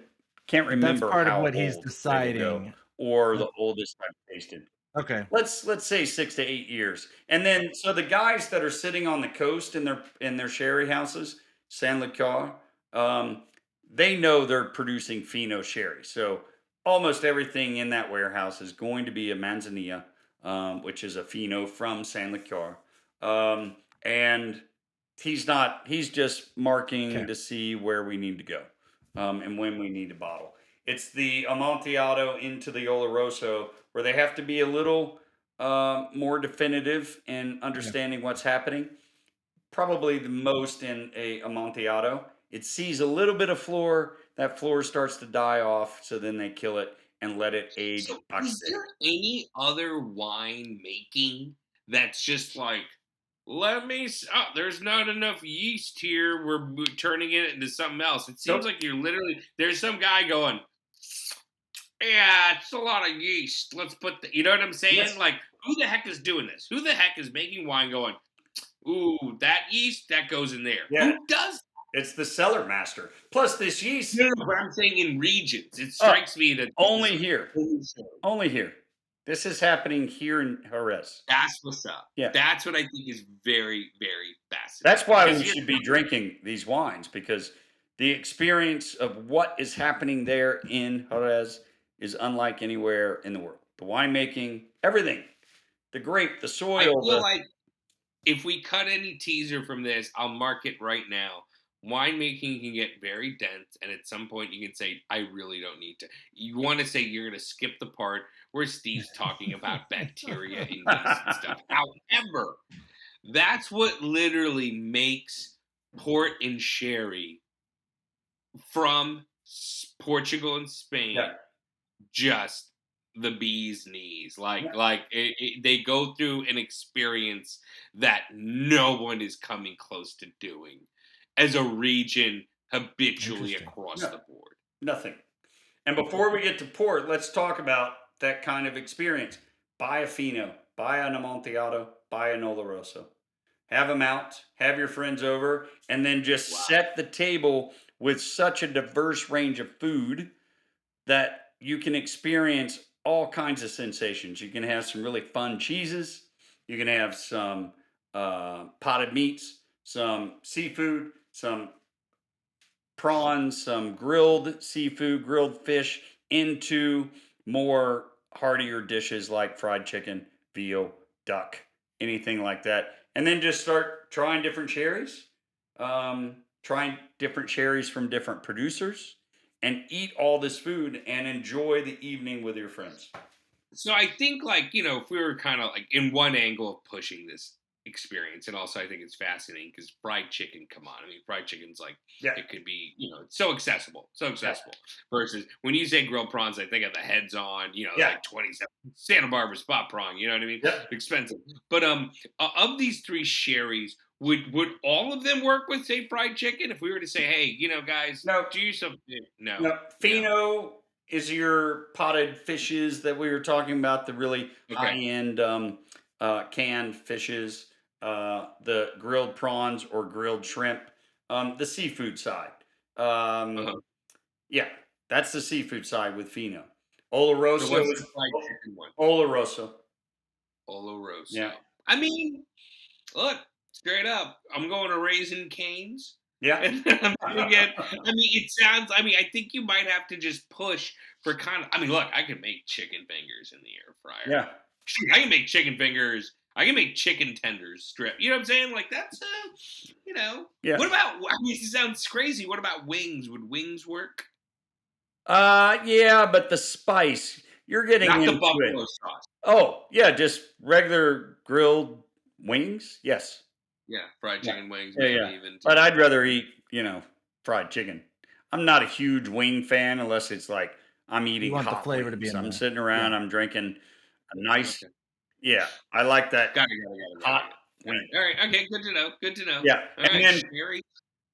That's remember part of how what he's old they will go, deciding. or That, the oldest I've tasted. okay. Let's say 6 to 8 years, and then so the guys that are sitting on the coast in their sherry houses, San Liqueur, um, they know they're producing Fino sherry. So almost everything in that warehouse is going to be a Manzanilla, which is a Fino from San Liqueur, and he's not. He's just Okay. marking to see where we need to go, and when we need to bottle. It's the Amontillado into the Oloroso where they have to be a little more definitive in Yeah. understanding what's happening. Probably the most in a Amontillado. It sees a little bit of floor. That floor starts to die off, so then they kill it and let it age So, is oxidate. there any other wine making that's just like, there's not enough yeast here. We're turning it into something else. It seems Nope. like there's some guy going, yeah, it's a lot of yeast. Let's you know what I'm saying? Yes. Like, who the heck is doing this? Who the heck is making wine going, ooh, that yeast, that goes in there? Yeah. Who does? It's the cellar master. Plus this yeast. No, but I'm saying in regions. It strikes me that Only here. Only here. This is happening here in Jerez. That's what's up. Yeah. That's what I think is very, very fascinating. That's why we should be drinking these wines, because the experience of what is happening there in Jerez is unlike anywhere in the world. The winemaking, everything, the grape, the soil. I feel like if we cut any teaser from this, I'll mark it right now. Winemaking can get very dense, and at some point you can say, I really don't need to. You want to say you're going to skip the part where Steve's talking about bacteria and yeast and stuff. However, that's what literally makes port and sherry from Portugal and Spain just the bee's knees. They go through an experience that no one is coming close to doing as a region habitually across the board. Nothing. And before we get to port, let's talk about that kind of experience. Buy a Fino, buy an Amontillado, buy an Oloroso. Have them out, have your friends over, and then just set the table with such a diverse range of food that you can experience all kinds of sensations. You can have some really fun cheeses. You can have some potted meats, some seafood, some prawns, some grilled seafood, grilled fish, into more heartier dishes like fried chicken, veal, duck, anything like that. And then just start trying different cherries, trying different cherries from different producers, and eat all this food and enjoy the evening with your friends. So I think, if we were kind of like in one angle of pushing this experience, and also I think it's fascinating because fried chicken, come on. I mean, fried chicken's it could be, it's so accessible. Versus when you say grilled prawns, I think of the heads on, like 27 Santa Barbara spot prawn, you know what I mean? Expensive. But of these three sherries, would all of them work with, say, fried chicken? If we were to say, hey, guys, do something. No. Fino is your potted fishes that we were talking about, the really high-end canned fishes, the grilled prawns or grilled shrimp, the seafood side. Yeah, that's the seafood side with Fino. Oloroso So what's is the fried chicken one? Oloroso. Oloroso. Yeah. I mean, look, straight up, I'm going to Raising Cane's. Yeah. And I'm gonna get, I think you might have to just push for look, I can make chicken fingers in the air fryer. Yeah. I can make chicken fingers. I can make chicken tenders strip. You know what I'm saying? Like that's Yeah. What about? I mean, this sounds crazy. What about wings? Would wings work? Yeah, but the spice, you're getting Not the into it. buffalo sauce. Oh, yeah, just regular grilled wings. Yes. Yeah, fried Yeah. chicken wings, Yeah, maybe yeah. even But too. I'd rather eat, fried chicken. I'm not a huge wing fan unless it's like I'm You eating want the hot flavor to be wings. in I'm there. sitting around, Yeah. I'm drinking a nice, Okay. yeah, I like that Got it. hot wing. All right. Okay. Good to know. Good to know. Yeah. All And right, then Sherry.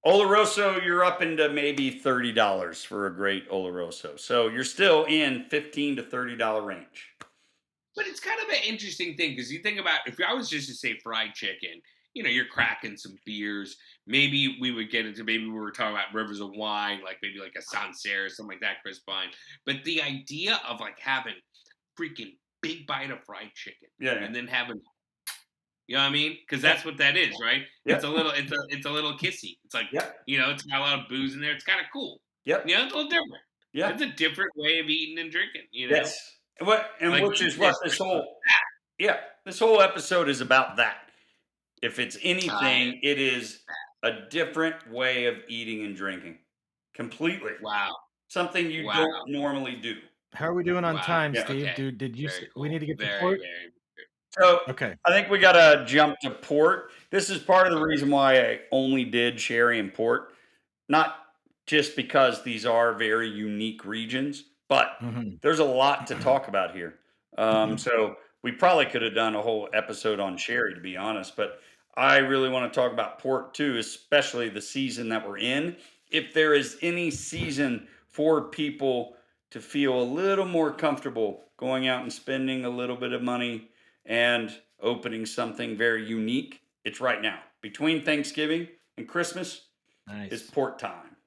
Oloroso, you're up into maybe $30 for a great Oloroso. So you're still in $15 to $30 range. But it's kind of an interesting thing because you think about if I was just to say fried chicken, you're cracking some beers. Maybe we would get into maybe we were talking about rivers of wine, like maybe like a Sancerre or something like that, Chris Pine. But the idea of like having freaking big bite of fried chicken, Yeah. and then having, you know what I mean? Because Yeah. that's what that is, right? Yeah. It's a little kissy. It's like Yeah. it's got a lot of booze in there. It's kind of cool. Yep. It's a little different. Yeah. It's a different way of eating and drinking. Yes. Like Which is what this whole episode is about that. If it's anything, it is a different way of eating and drinking. Completely. Wow. Something you don't normally do. How are we doing on time, Yeah. Steve? Okay. Did you? Very We cool. need to get to Very, port. very. So Okay. I think we got to jump to port. This is part of the reason why I only did sherry and port. Not just because these are very unique regions, but there's a lot to talk about here. So we probably could have done a whole episode on sherry, to be honest, but I really want to talk about port too, especially the season that we're in. If there is any season for people to feel a little more comfortable going out and spending a little bit of money and opening something very unique, it's right now. Between Thanksgiving and Christmas is port time.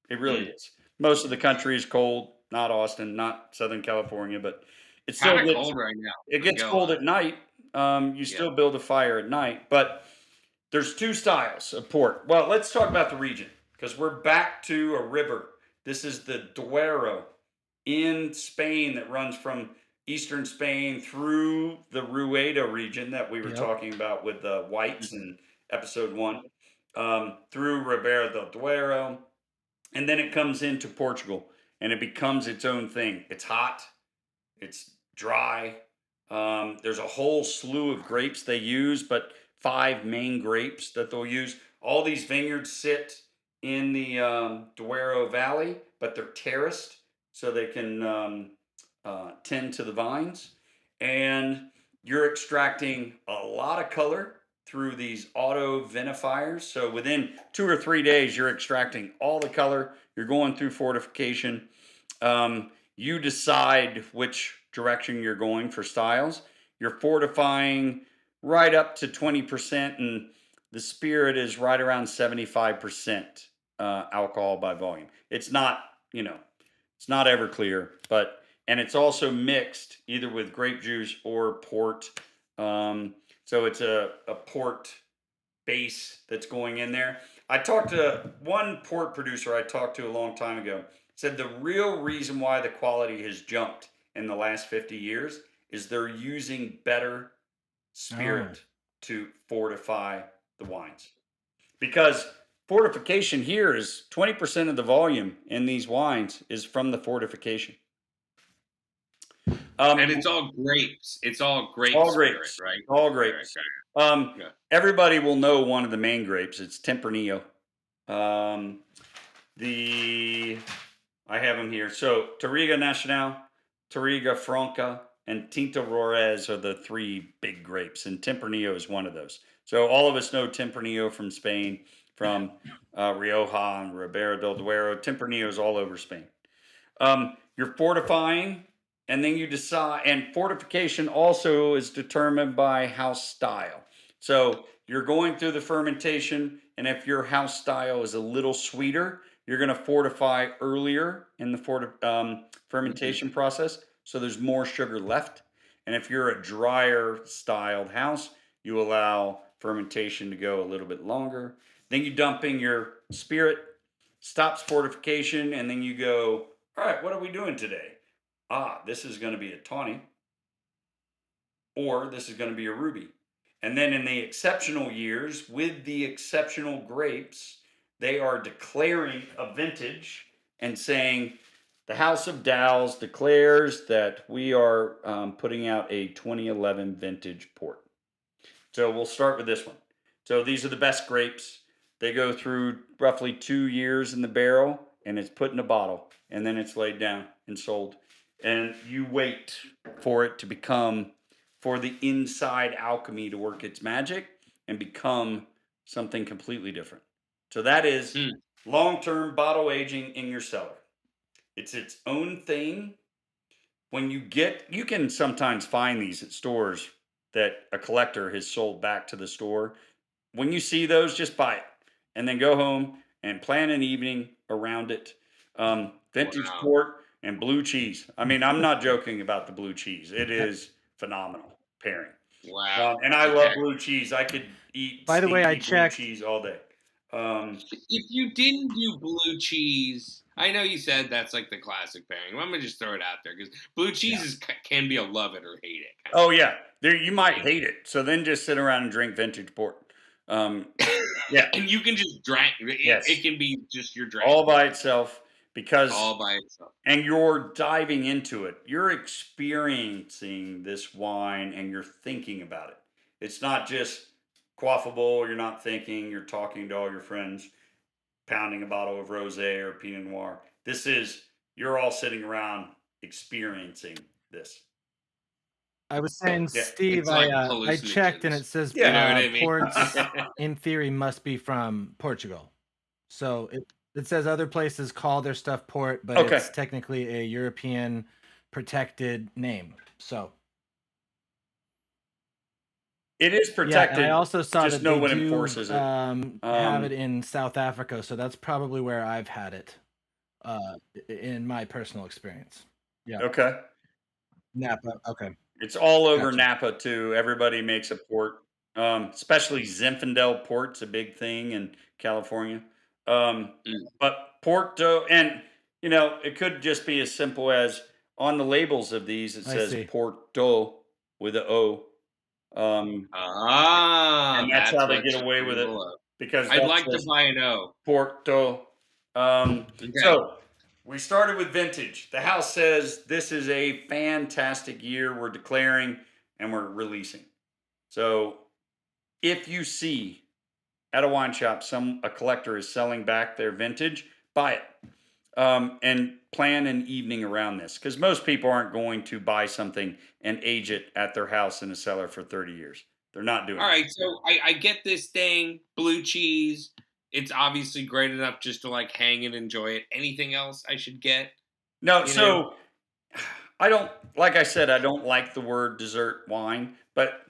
It really is. Most of the country is cold, not Austin, not Southern California, but it's still Kind of cold right now. it gets cold at night. You still build a fire at night, but there's two styles of port. Well, let's talk about the region because we're back to a river. This is the Duero in Spain that runs from eastern Spain through the Rueda region that we were talking about with the whites in episode 1, through Ribera del Duero, and then it comes into Portugal and it becomes its own thing. It's hot, it's dry. There's a whole slew of grapes they use, but 5 main grapes that they'll use. All these vineyards sit in the Duero Valley, but they're terraced so they can tend to the vines. And you're extracting a lot of color through these auto vinifiers. So within 2 or 3 days, you're extracting all the color. You're going through fortification. You decide which direction you're going for styles. You're fortifying right up to 20%, and the spirit is right around 75% alcohol by volume. It's not, it's not Everclear, and it's also mixed either with grape juice or port. So it's a port base that's going in there. I talked to one port producer I talked to a long time ago, said the real reason why the quality has jumped in the last 50 years is they're using better spirit to fortify the wines. Because fortification here is 20% of the volume in these wines is from the fortification. And it's all grapes. It's all grape spirit, right? All grapes. Everybody will know one of the main grapes. It's Tempranillo. I have them here. So Touriga Nacional, Touriga Franca, and Tinto Rorez are the 3 big grapes, and Tempranillo is one of those. So all of us know Tempranillo from Spain, from Rioja and Ribera del Duero. Tempranillo is all over Spain. You're fortifying, and then you decide, and fortification also is determined by house style. So you're going through the fermentation, and if your house style is a little sweeter, you're going to fortify earlier in the fermentation process, so there's more sugar left. And if you're a drier styled house, you allow fermentation to go a little bit longer. Then you dump in your spirit, stops fortification, and then you go, all right, what are we doing today? This is going to be a Tawny, or this is going to be a Ruby. And then in the exceptional years, with the exceptional grapes, they are declaring a vintage and saying, the House of Dow's declares that we are putting out a 2011 vintage port. So we'll start with this one. So these are the best grapes. They go through roughly 2 years in the barrel and it's put in a bottle and then it's laid down and sold. And you wait for it to become, for the inside alchemy to work its magic and become something completely different. So that is long term bottle aging in your cellar. It's its own thing. When you can sometimes find these at stores that a collector has sold back to the store. When you see those, just buy it and then go home and plan an evening around it. Vintage Wow. port and blue cheese. I mean, I'm not joking about the blue cheese. It is phenomenal pairing. Wow. And I Okay. love blue cheese. I could eat By the way, I stinky blue checked. cheese all day. If you didn't do blue cheese, I know you said that's like the classic pairing. I'm gonna just throw it out there because blue cheese can be a love it or hate it. Oh yeah, there you might hate it. So then just sit around and drink vintage port. Yeah, And you can just drink. Yes. It can be just your drink all by itself because all by itself. and you're diving into it. You're experiencing this wine and you're thinking about it. It's not just quaffable. You're not thinking. You're talking to all your friends, pounding a bottle of rosé or Pinot Noir. This is you're all sitting around experiencing this. I was saying, Yeah. Steve, It's like I checked and hallucinogens. it says You know what I mean? ports in theory must be from Portugal. So it says other places call their stuff port, but Okay. it's technically a European protected name. So It is yeah, protected. and I also saw just that no they one do enforces it. have it in South Africa. So that's probably where I've had it in my personal experience. Yeah, Okay. Napa. Okay. It's all over Gotcha. Napa too. Everybody makes a port, especially Zinfandel port's a big thing in California. Mm. But Porto, and it could just be as simple as on the labels of these, it I says see. Porto with a O, and that's That's how they what get away with it people love. because I'd that like to says buy an O. Porto. Okay. So we started with vintage. The house says this is a fantastic year. We're declaring and we're releasing. So if you see at a wine shop a collector is selling back their vintage, buy it. And plan an evening around this because most people aren't going to buy something and age it at their house in a cellar for 30 years. They're not doing All it. right, so I get this thing, blue cheese. It's obviously great enough just to like hang and enjoy it. Anything else I should get? No, You know? so I don't, like I said, I don't like the word dessert wine, but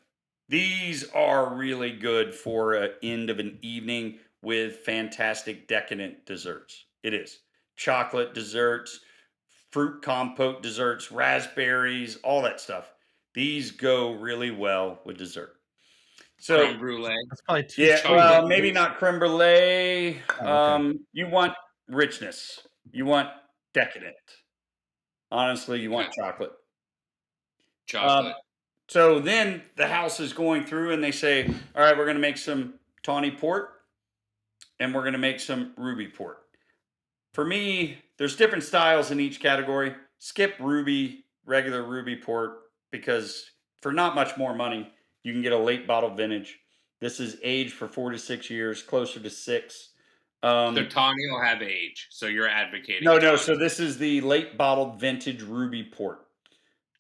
these are really good for an end of an evening with fantastic decadent desserts. It is chocolate desserts, fruit compote desserts, raspberries, all that stuff. These go really well with dessert. So Creme brulee. That's probably too yeah, sweet. well, maybe not creme brulee. Oh, okay. You want richness. You want decadent. Honestly, you want Okay. chocolate. Chocolate. So then the house is going through and they say, all right, we're going to make some tawny port and we're going to make some ruby port. For me, there's different styles in each category. Skip ruby, regular ruby port, because for not much more money, you can get a late bottle vintage. This is aged for 4 to 6 years, closer to 6. So Tawny will have age. So you're advocating. No. Tawny. So this is the late bottled vintage ruby port.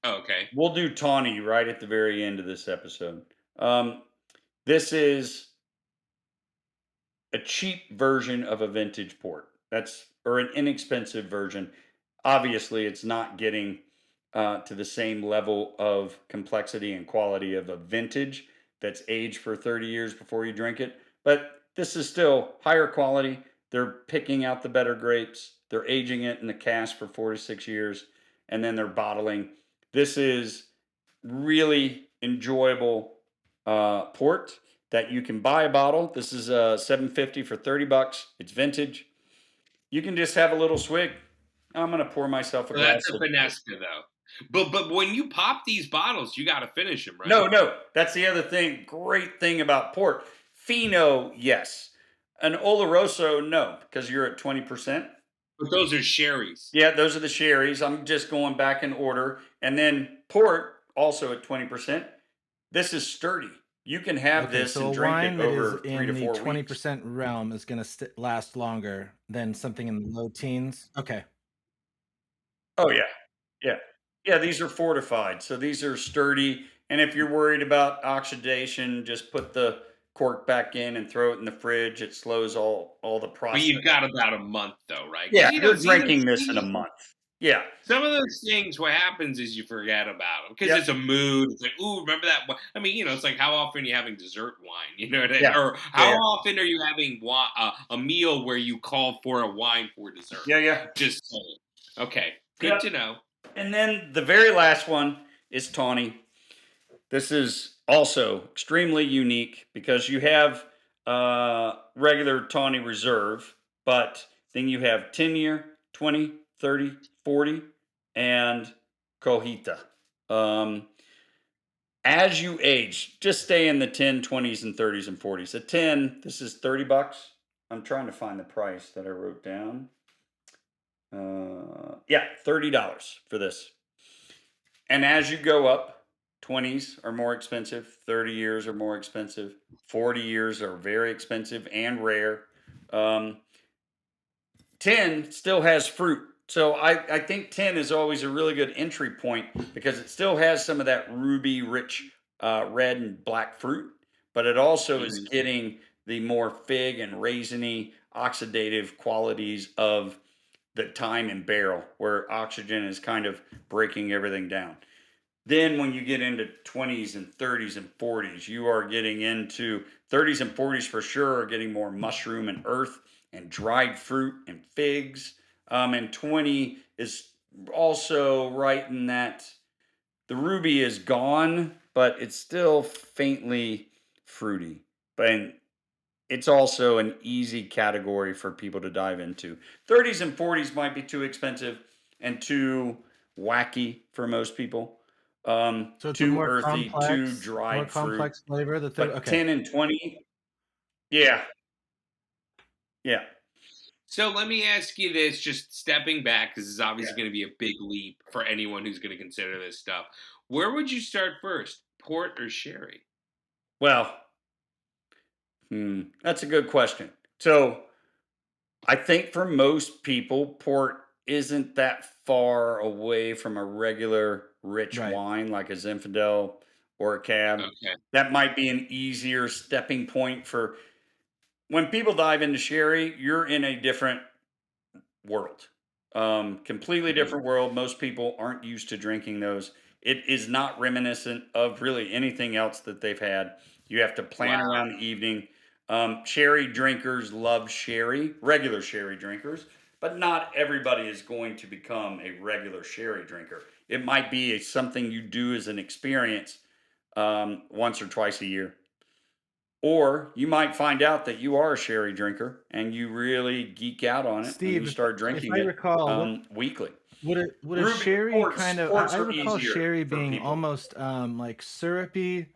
Oh, okay. We'll do Tawny right at the very end of this episode. This is a cheap version of a vintage port. Or an inexpensive version. Obviously, it's not getting to the same level of complexity and quality of a vintage that's aged for 30 years before you drink it. But this is still higher quality. They're picking out the better grapes. They're aging it in the cask for 4 to 6 years, and then they're bottling. This is really enjoyable port that you can buy a bottle. This is $7.50 for $30. It's vintage. You can just have a little swig. I'm gonna pour myself a So glass that's a of. Finesca though. But when you pop these bottles, you got to finish them, right? No. That's the other thing. Great thing about port. Fino, yes. An Oloroso, no, because you're at 20%. But those are sherries. Yeah, those are the sherries. I'm just going back in order. And then port, also at 20%. This is sturdy. You can have Okay, this so and a drink wine it that is over 3 in to the 4 weeks. 20% realm is going to last longer than something in the low teens. Okay. Oh, yeah. Yeah. Yeah, these are fortified. So these are sturdy. And if you're worried about oxidation, just put the cork back in and throw it in the fridge. It slows all the But process. you've got about a month though, right? Yeah, Because you're see, drinking this in a month. Yeah. some of those things, what happens is you forget about them because Yep. it's a mood. It's like, ooh, remember that? I mean, it's like how often are you having dessert wine? You know what I mean? Yeah. Or Yeah. how often are you having a meal where you call for a wine for dessert? Yeah. Just saying. Okay, good Yep. to know. And then the very last one is Tawny. This is also extremely unique because you have regular Tawny Reserve, but then you have 10-year, 20, 30, 40, and Cojita. Um, as you age, just stay in the 10, 20s, and 30s and 40s. At 10, this is $30. I'm trying to find the price that I wrote down. Yeah, $30 for this. And as you go up, 20s are more expensive, 30 years are more expensive, 40 years are very expensive and rare. Um, 10 still has fruit. So I think 10 is always a really good entry point because it still has some of that ruby rich red and black fruit, but it also is getting the more fig and raisiny oxidative qualities of the time in barrel where oxygen is kind of breaking everything down. Then when you get into 20s and 30s and 40s, you are getting into 30s and 40s for sure are getting more mushroom and earth and dried fruit and figs. And 20 is also right in that the ruby is gone, but it's still faintly fruity. But it's also an easy category for people to dive into. 30s and 40s might be too expensive and too wacky for most people. So it's a Too earthy, too more dried fruit. complex flavor. But Okay. 10 and 20, yeah, yeah. So let me ask you this, just stepping back, because this is obviously Yeah. going to be a big leap for anyone who's going to consider this stuff. Where would you start first, port or sherry? Well, that's a good question. So I think for most people, port isn't that far away from a regular rich Right. wine like a Zinfandel or a Cab. Okay. That might be an easier stepping point for when people dive into sherry. You're in a different world, completely different world. Most people aren't used to drinking those. It is not reminiscent of really anything else that they've had. You have to plan Wow. around the evening. Sherry drinkers love sherry, regular sherry drinkers, but not everybody is going to become a regular sherry drinker. It might be something you do as an experience once or twice a year. Or you might find out that you are a sherry drinker and you really geek out on it and you Steve, start if drinking I it recall, weekly. would a Ruby sherry ports kind of ports I are recall easier sherry for being people. almost like syrupy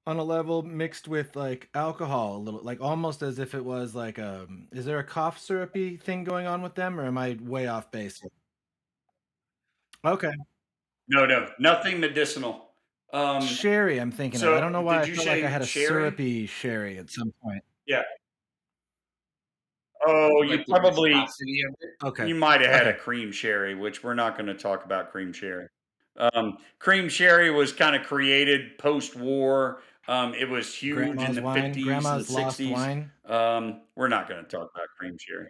on a level mixed with like alcohol a little, like almost as if it was like is there a cough syrupy thing going on with them, or am I way off base? Okay. No, nothing medicinal. Sherry I'm thinking of. I don't So know why I did you felt like I say had a cherry? syrupy sherry at some point. Yeah. Oh, Like the viscosity of it? Okay. you might have had a Okay. cream sherry, which we're not going to talk about cream sherry. Cream sherry was kind of created post-war. It was huge in Grandma's the wine, 50s and the grandma's lost 60s. wine. We're not going to talk about cream sherry.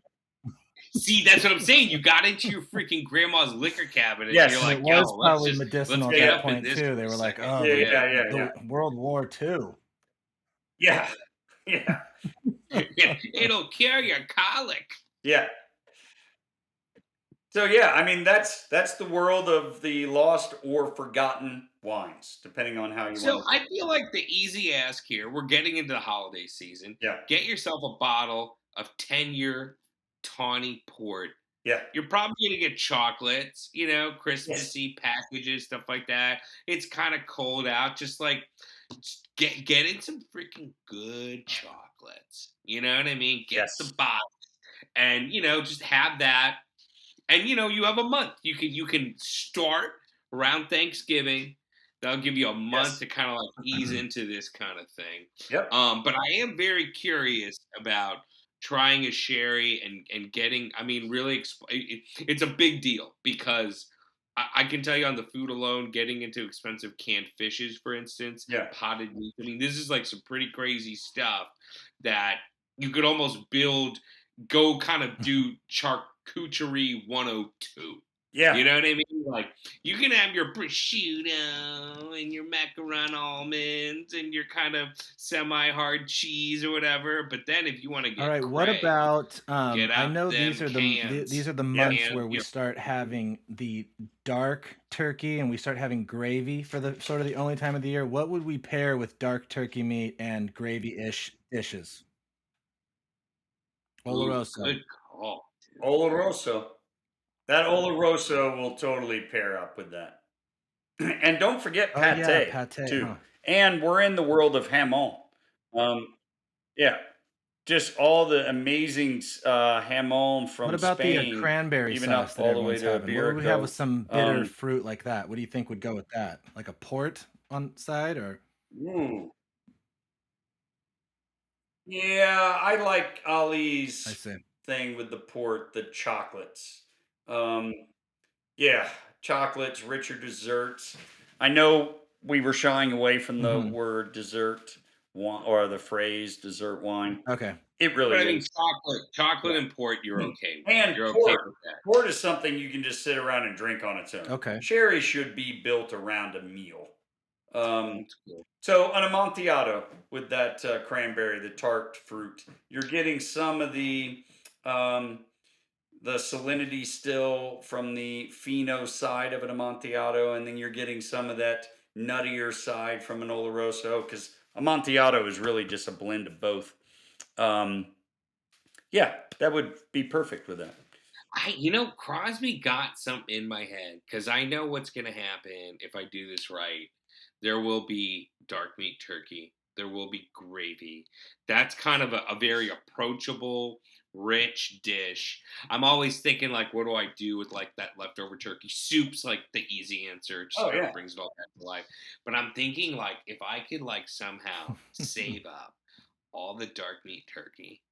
See, that's what I'm saying. You got into your freaking grandma's liquor cabinet, and you're Yes. And it like, "Yo, was probably let's medicinal at get that up in point this too. for They a were like, second." "Oh, Yeah, Yeah. the World War II." Yeah. Yeah. it'll cure your colic. Yeah. So yeah, I mean that's the world of the lost or forgotten wines, depending on how you So want to. I feel like the easy ask here. We're getting into the holiday season. Yeah. Get yourself a bottle of 10-year Tawny port. Yeah. You're probably going to get chocolates, Christmassy packages, stuff like that. It's kind of cold out. Just like get in some freaking good chocolates. You know what I mean? Get the Yes. box and, just have that. And, you have a month. You can start around Thanksgiving. That'll give you a month to kind of like ease into this kind of thing. Yep. But I am very curious about trying a sherry and getting, really, it's a big deal because I can tell you on the food alone, getting into expensive canned fishes, for instance, potted meat. This is like some pretty crazy stuff that you could almost go kind of do charcuterie 102. Yeah. You know what I mean? Like, you can have your prosciutto and your macaron almonds and your kind of semi-hard cheese or whatever. But then if you want to get all right, what about get I out know them these are cans. these are the months where we start having the dark turkey and we start having gravy for the sort of the only time of the year. What would we pair with dark turkey meat and gravy-ish dishes? Oloroso. Good call. Oloroso. That Oloroso will totally pair up with that. And don't forget pate, too. Huh. And we're in the world of hamon. Yeah. Just all the amazing hamon from What about Spain. the cranberry even sauce up that all the way everyone's to having? What would we have with Iberico. some bitter fruit like that? What do you think would go with that? Like a port on side or? Ooh. Yeah, I like I Ali's see. thing with the port, the chocolates. Yeah, chocolates, richer desserts. I know we were shying away from the word dessert or the phrase dessert wine. Okay. It really But I mean, is. chocolate and port, you're okay with. And You're port, okay with that. port is something you can just sit around and drink on its own. Okay. Sherry should be built around a meal. That's cool. So an Amontillado with that cranberry, the tart fruit, you're getting some of the salinity still from the fino side of an Amontillado, and then you're getting some of that nuttier side from an Oloroso, because Amontillado is really just a blend of both. Yeah, that would be perfect with that. Crosby got something in my head because I know what's going to happen if I do this right. There will be dark meat turkey. There will be gravy. That's kind of a very approachable, rich dish. I'm always thinking, like, what do I do with, like, that leftover turkey? Soup's, like, the easy answer. Just kind of brings it all back to life. But I'm thinking, like, if I could, like, somehow save up all the dark meat turkey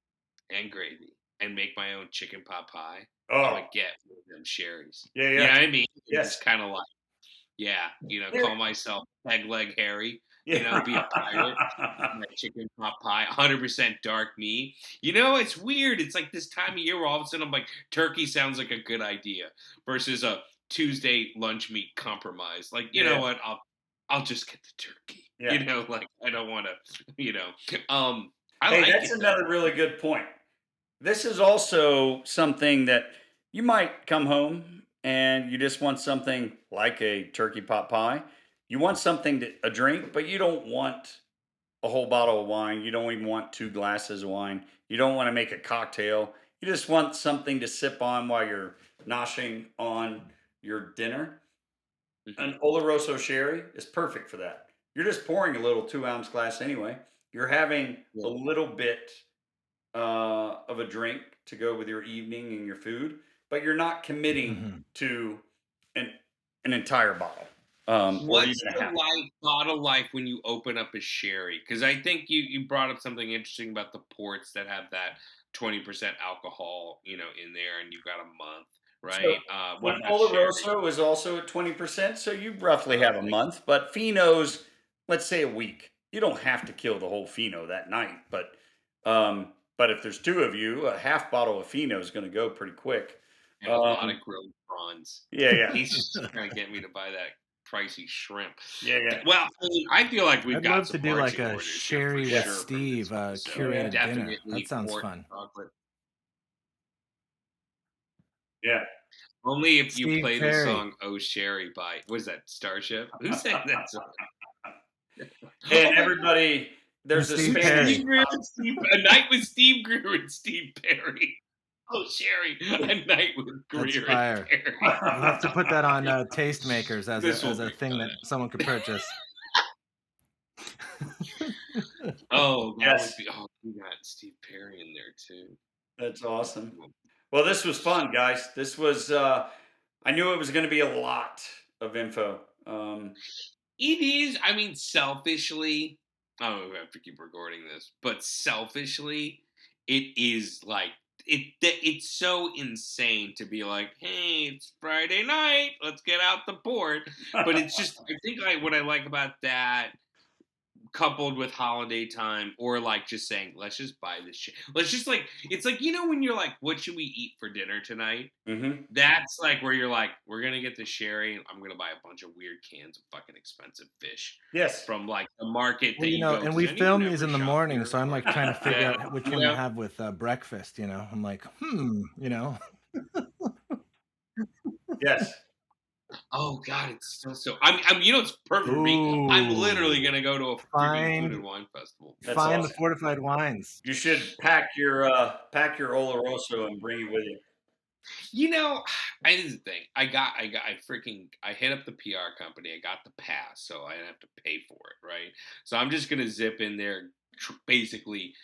and gravy and make my own chicken pot pie, I would get one of them sherries. Yeah, yeah. You know what I mean? Yes. It's kind of like, call myself Peg Leg Harry, be a pirate, my chicken pot pie, 100% dark meat. It's weird. It's like this time of year where all of a sudden I'm like, turkey sounds like a good idea versus a Tuesday lunch meat compromise. Like, you know what? I'll just get the turkey. Yeah. Like I don't want to, That's another really good point. This is also something that you might come home and you just want something like a turkey pot pie. You want something a drink, but you don't want a whole bottle of wine. You don't even want 2 glasses of wine. You don't want to make a cocktail. You just want something to sip on while you're noshing on your dinner. An Oloroso sherry is perfect for that. You're just pouring a little 2-ounce glass anyway. You're having a little bit of a drink to go with your evening and your food, but you're not committing to an entire bottle. What's the bottle life when you open up a sherry? Because I think you brought up something interesting about the ports that have that 20% alcohol, in there, and you've got a month, right? So, when Oloroso is also at 20%, so you roughly have a month, but Fino's, let's say a week. You don't have to kill the whole Fino that night, but if there's 2 of you, a half bottle of Fino is going to go pretty quick. And a lot of grilled prawns. Yeah. He's just trying to get me to buy that pricey shrimp. Yeah. Well, I feel like we've I'd got love some to do like a orders, sherry with Steve curated dinner. That sounds fun. Chocolate. Yeah. Only if you Steve play Perry. the song "Oh Sherry" by, what is that, Starship? Who sang that song? And everybody, there's a Spanish. A Night with Steve Greer and Steve Perry. Sherry, a night with That's Greer and fire. Perry. We'll have to put that on Tastemakers as This will a be thing that fun. someone could purchase. Oh, that would Yes. be. Oh, we got Steve Perry in there too. That's awesome. Well, this was fun, guys. This was, I knew it was going to be a lot of info. It is. I mean, selfishly, I don't know if I have to keep recording this, but selfishly, it is like it's so insane to be like, hey, it's Friday night, let's get out the port. But it's just, I think what I like about that, coupled with holiday time, or like just saying, let's just buy this shit. Let's just like, it's like, when you're like, what should we eat for dinner tonight? Mm-hmm. That's like where you're like, we're gonna get the sherry. I'm gonna buy a bunch of weird cans of fucking expensive fish. Yes. From like the market that Well, you go. and 'cause we then you film never these in the shop morning, here so I'm like trying to figure Yeah, out which you one to know? have with breakfast. I'm like, Yes. Oh God, it's still so. It's perfect for me. I'm literally Ooh. gonna go to a freaking food and wine festival. That's Find the awesome. Fortified Wines. You should pack your Oloroso and bring it with you. Here's the thing. I hit up the PR company. I got the pass, so I didn't have to pay for it, right? So I'm just gonna zip in there, basically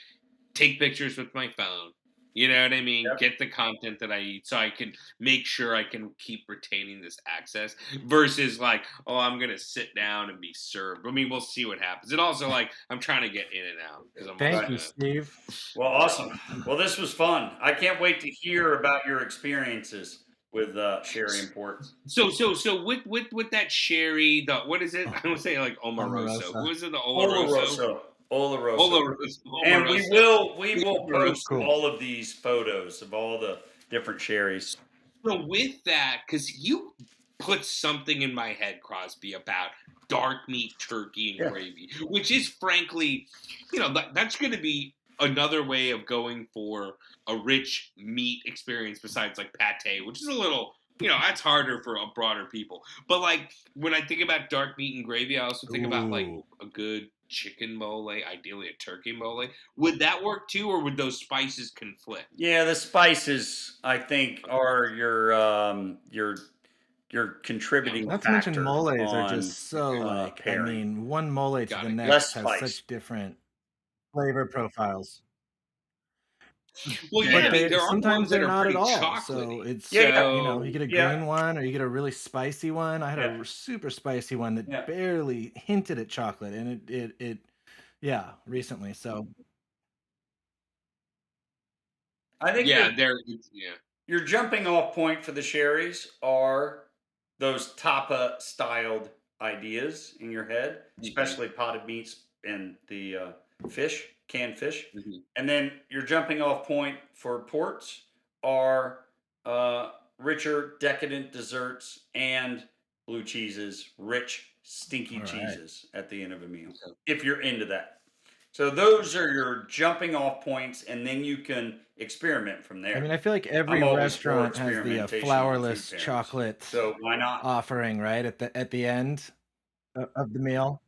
take pictures with my phone. You know what I mean? Yep. Get the content that I eat so I can make sure I can keep retaining this access versus like, oh, I'm going to sit down and be served. I mean, we'll see what happens. And also, like, I'm trying to get in and out. Thank you, Steve. Well, awesome. Well, this was fun. I can't wait to hear about your experiences with sherry and port. So with that sherry, what is it? I would say like Omarosa. Who is it? The Oloroso? Oloroso. And we will post all of these photos of all the different sherries. So with that, because you put something in my head, Crosby, about dark meat turkey and gravy, which is frankly, that's going to be another way of going for a rich meat experience besides like pate, which is a little, that's harder for broader people. But like when I think about dark meat and gravy, I also think about like a good chicken mole, ideally a turkey mole. Would that work too, or would those spices conflict? Yeah, the spices I think are your contributing Not to factor. mention moles are just so like pairing. I mean, one mole to the next has such different flavor profiles. Well, yeah, but there are sometimes ones that they're are not at pretty all. chocolatey. So it's Yeah. you get a green one or you get a really spicy one. I had a super spicy one that barely hinted at chocolate, and it recently. So I think your jumping off point for the sherries are those tapa styled ideas in your head, especially potted meats and the fish, canned fish. And then your jumping off point for ports are richer, decadent desserts and blue cheeses, rich, stinky cheeses at the end of a meal, if you're into that. So those are your jumping off points, and then you can experiment from there. I mean, I feel like every restaurant has the flourless chocolate so why not offering right at the end of the meal.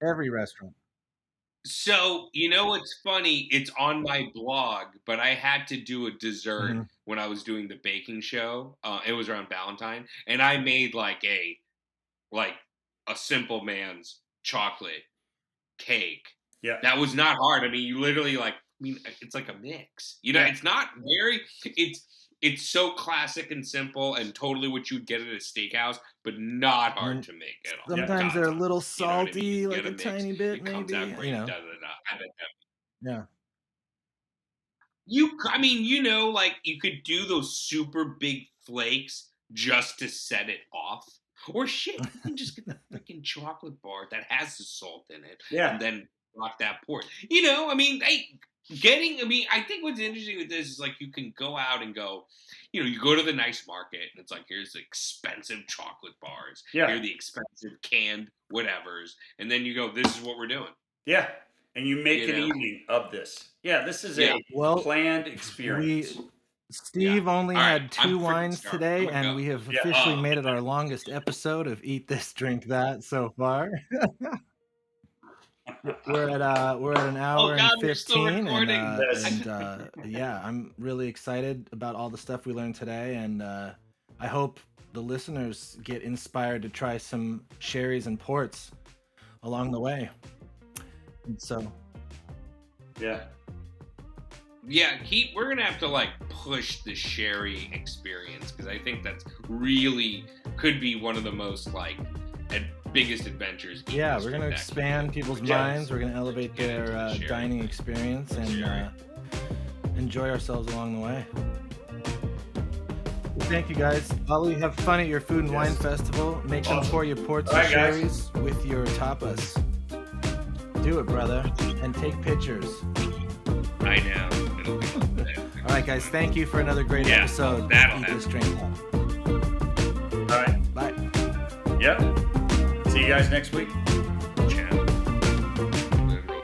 Every restaurant. So what's funny? It's on my blog, but I had to do a dessert when I was doing the baking show. It was around Valentine, and I made like a simple man's chocolate cake. Yeah, that was not hard. I mean, you literally it's like a mix. It's not very. It's so classic and simple and totally what you'd get at a steakhouse, but not hard to make at all. Sometimes they're a little salty, like a tiny bit, it maybe. Comes out great. Yeah. You could do those super big flakes just to set it off. Or shit, you can just get the freaking chocolate bar that has the salt in it. Yeah. And then rock that port. I think what's interesting with this is like you can go out and go, you go to the nice market and it's like, here's the expensive chocolate bars. Yeah. Here are the expensive canned whatevers. And then you go, this is what we're doing. Yeah. And you make an evening of this. Yeah, this is a planned experience. Steve only had 2 wines today, and we have officially made it our longest episode of Eat This, Drink That so far. we're at an hour God, and we're still 15, recording. and yeah, I'm really excited about all the stuff we learned today, and I hope the listeners get inspired to try some sherries and ports along the way. And so, Yeah. We're gonna have to like push the sherry experience, because I think that's really could be one of the most like biggest adventures. Yeah, we're gonna expand people's minds. We're gonna elevate their dining experience and enjoy ourselves along the way. Well, thank you guys. Ali, have fun at your food and wine festival. Make them pour you ports and sherries with your tapas. Do it, brother, and take pictures. I know. It'll be fun. All right, guys. Thank you for another great episode. That'll Eat This, Drink That. All right. Bye. Yep. See you guys next week.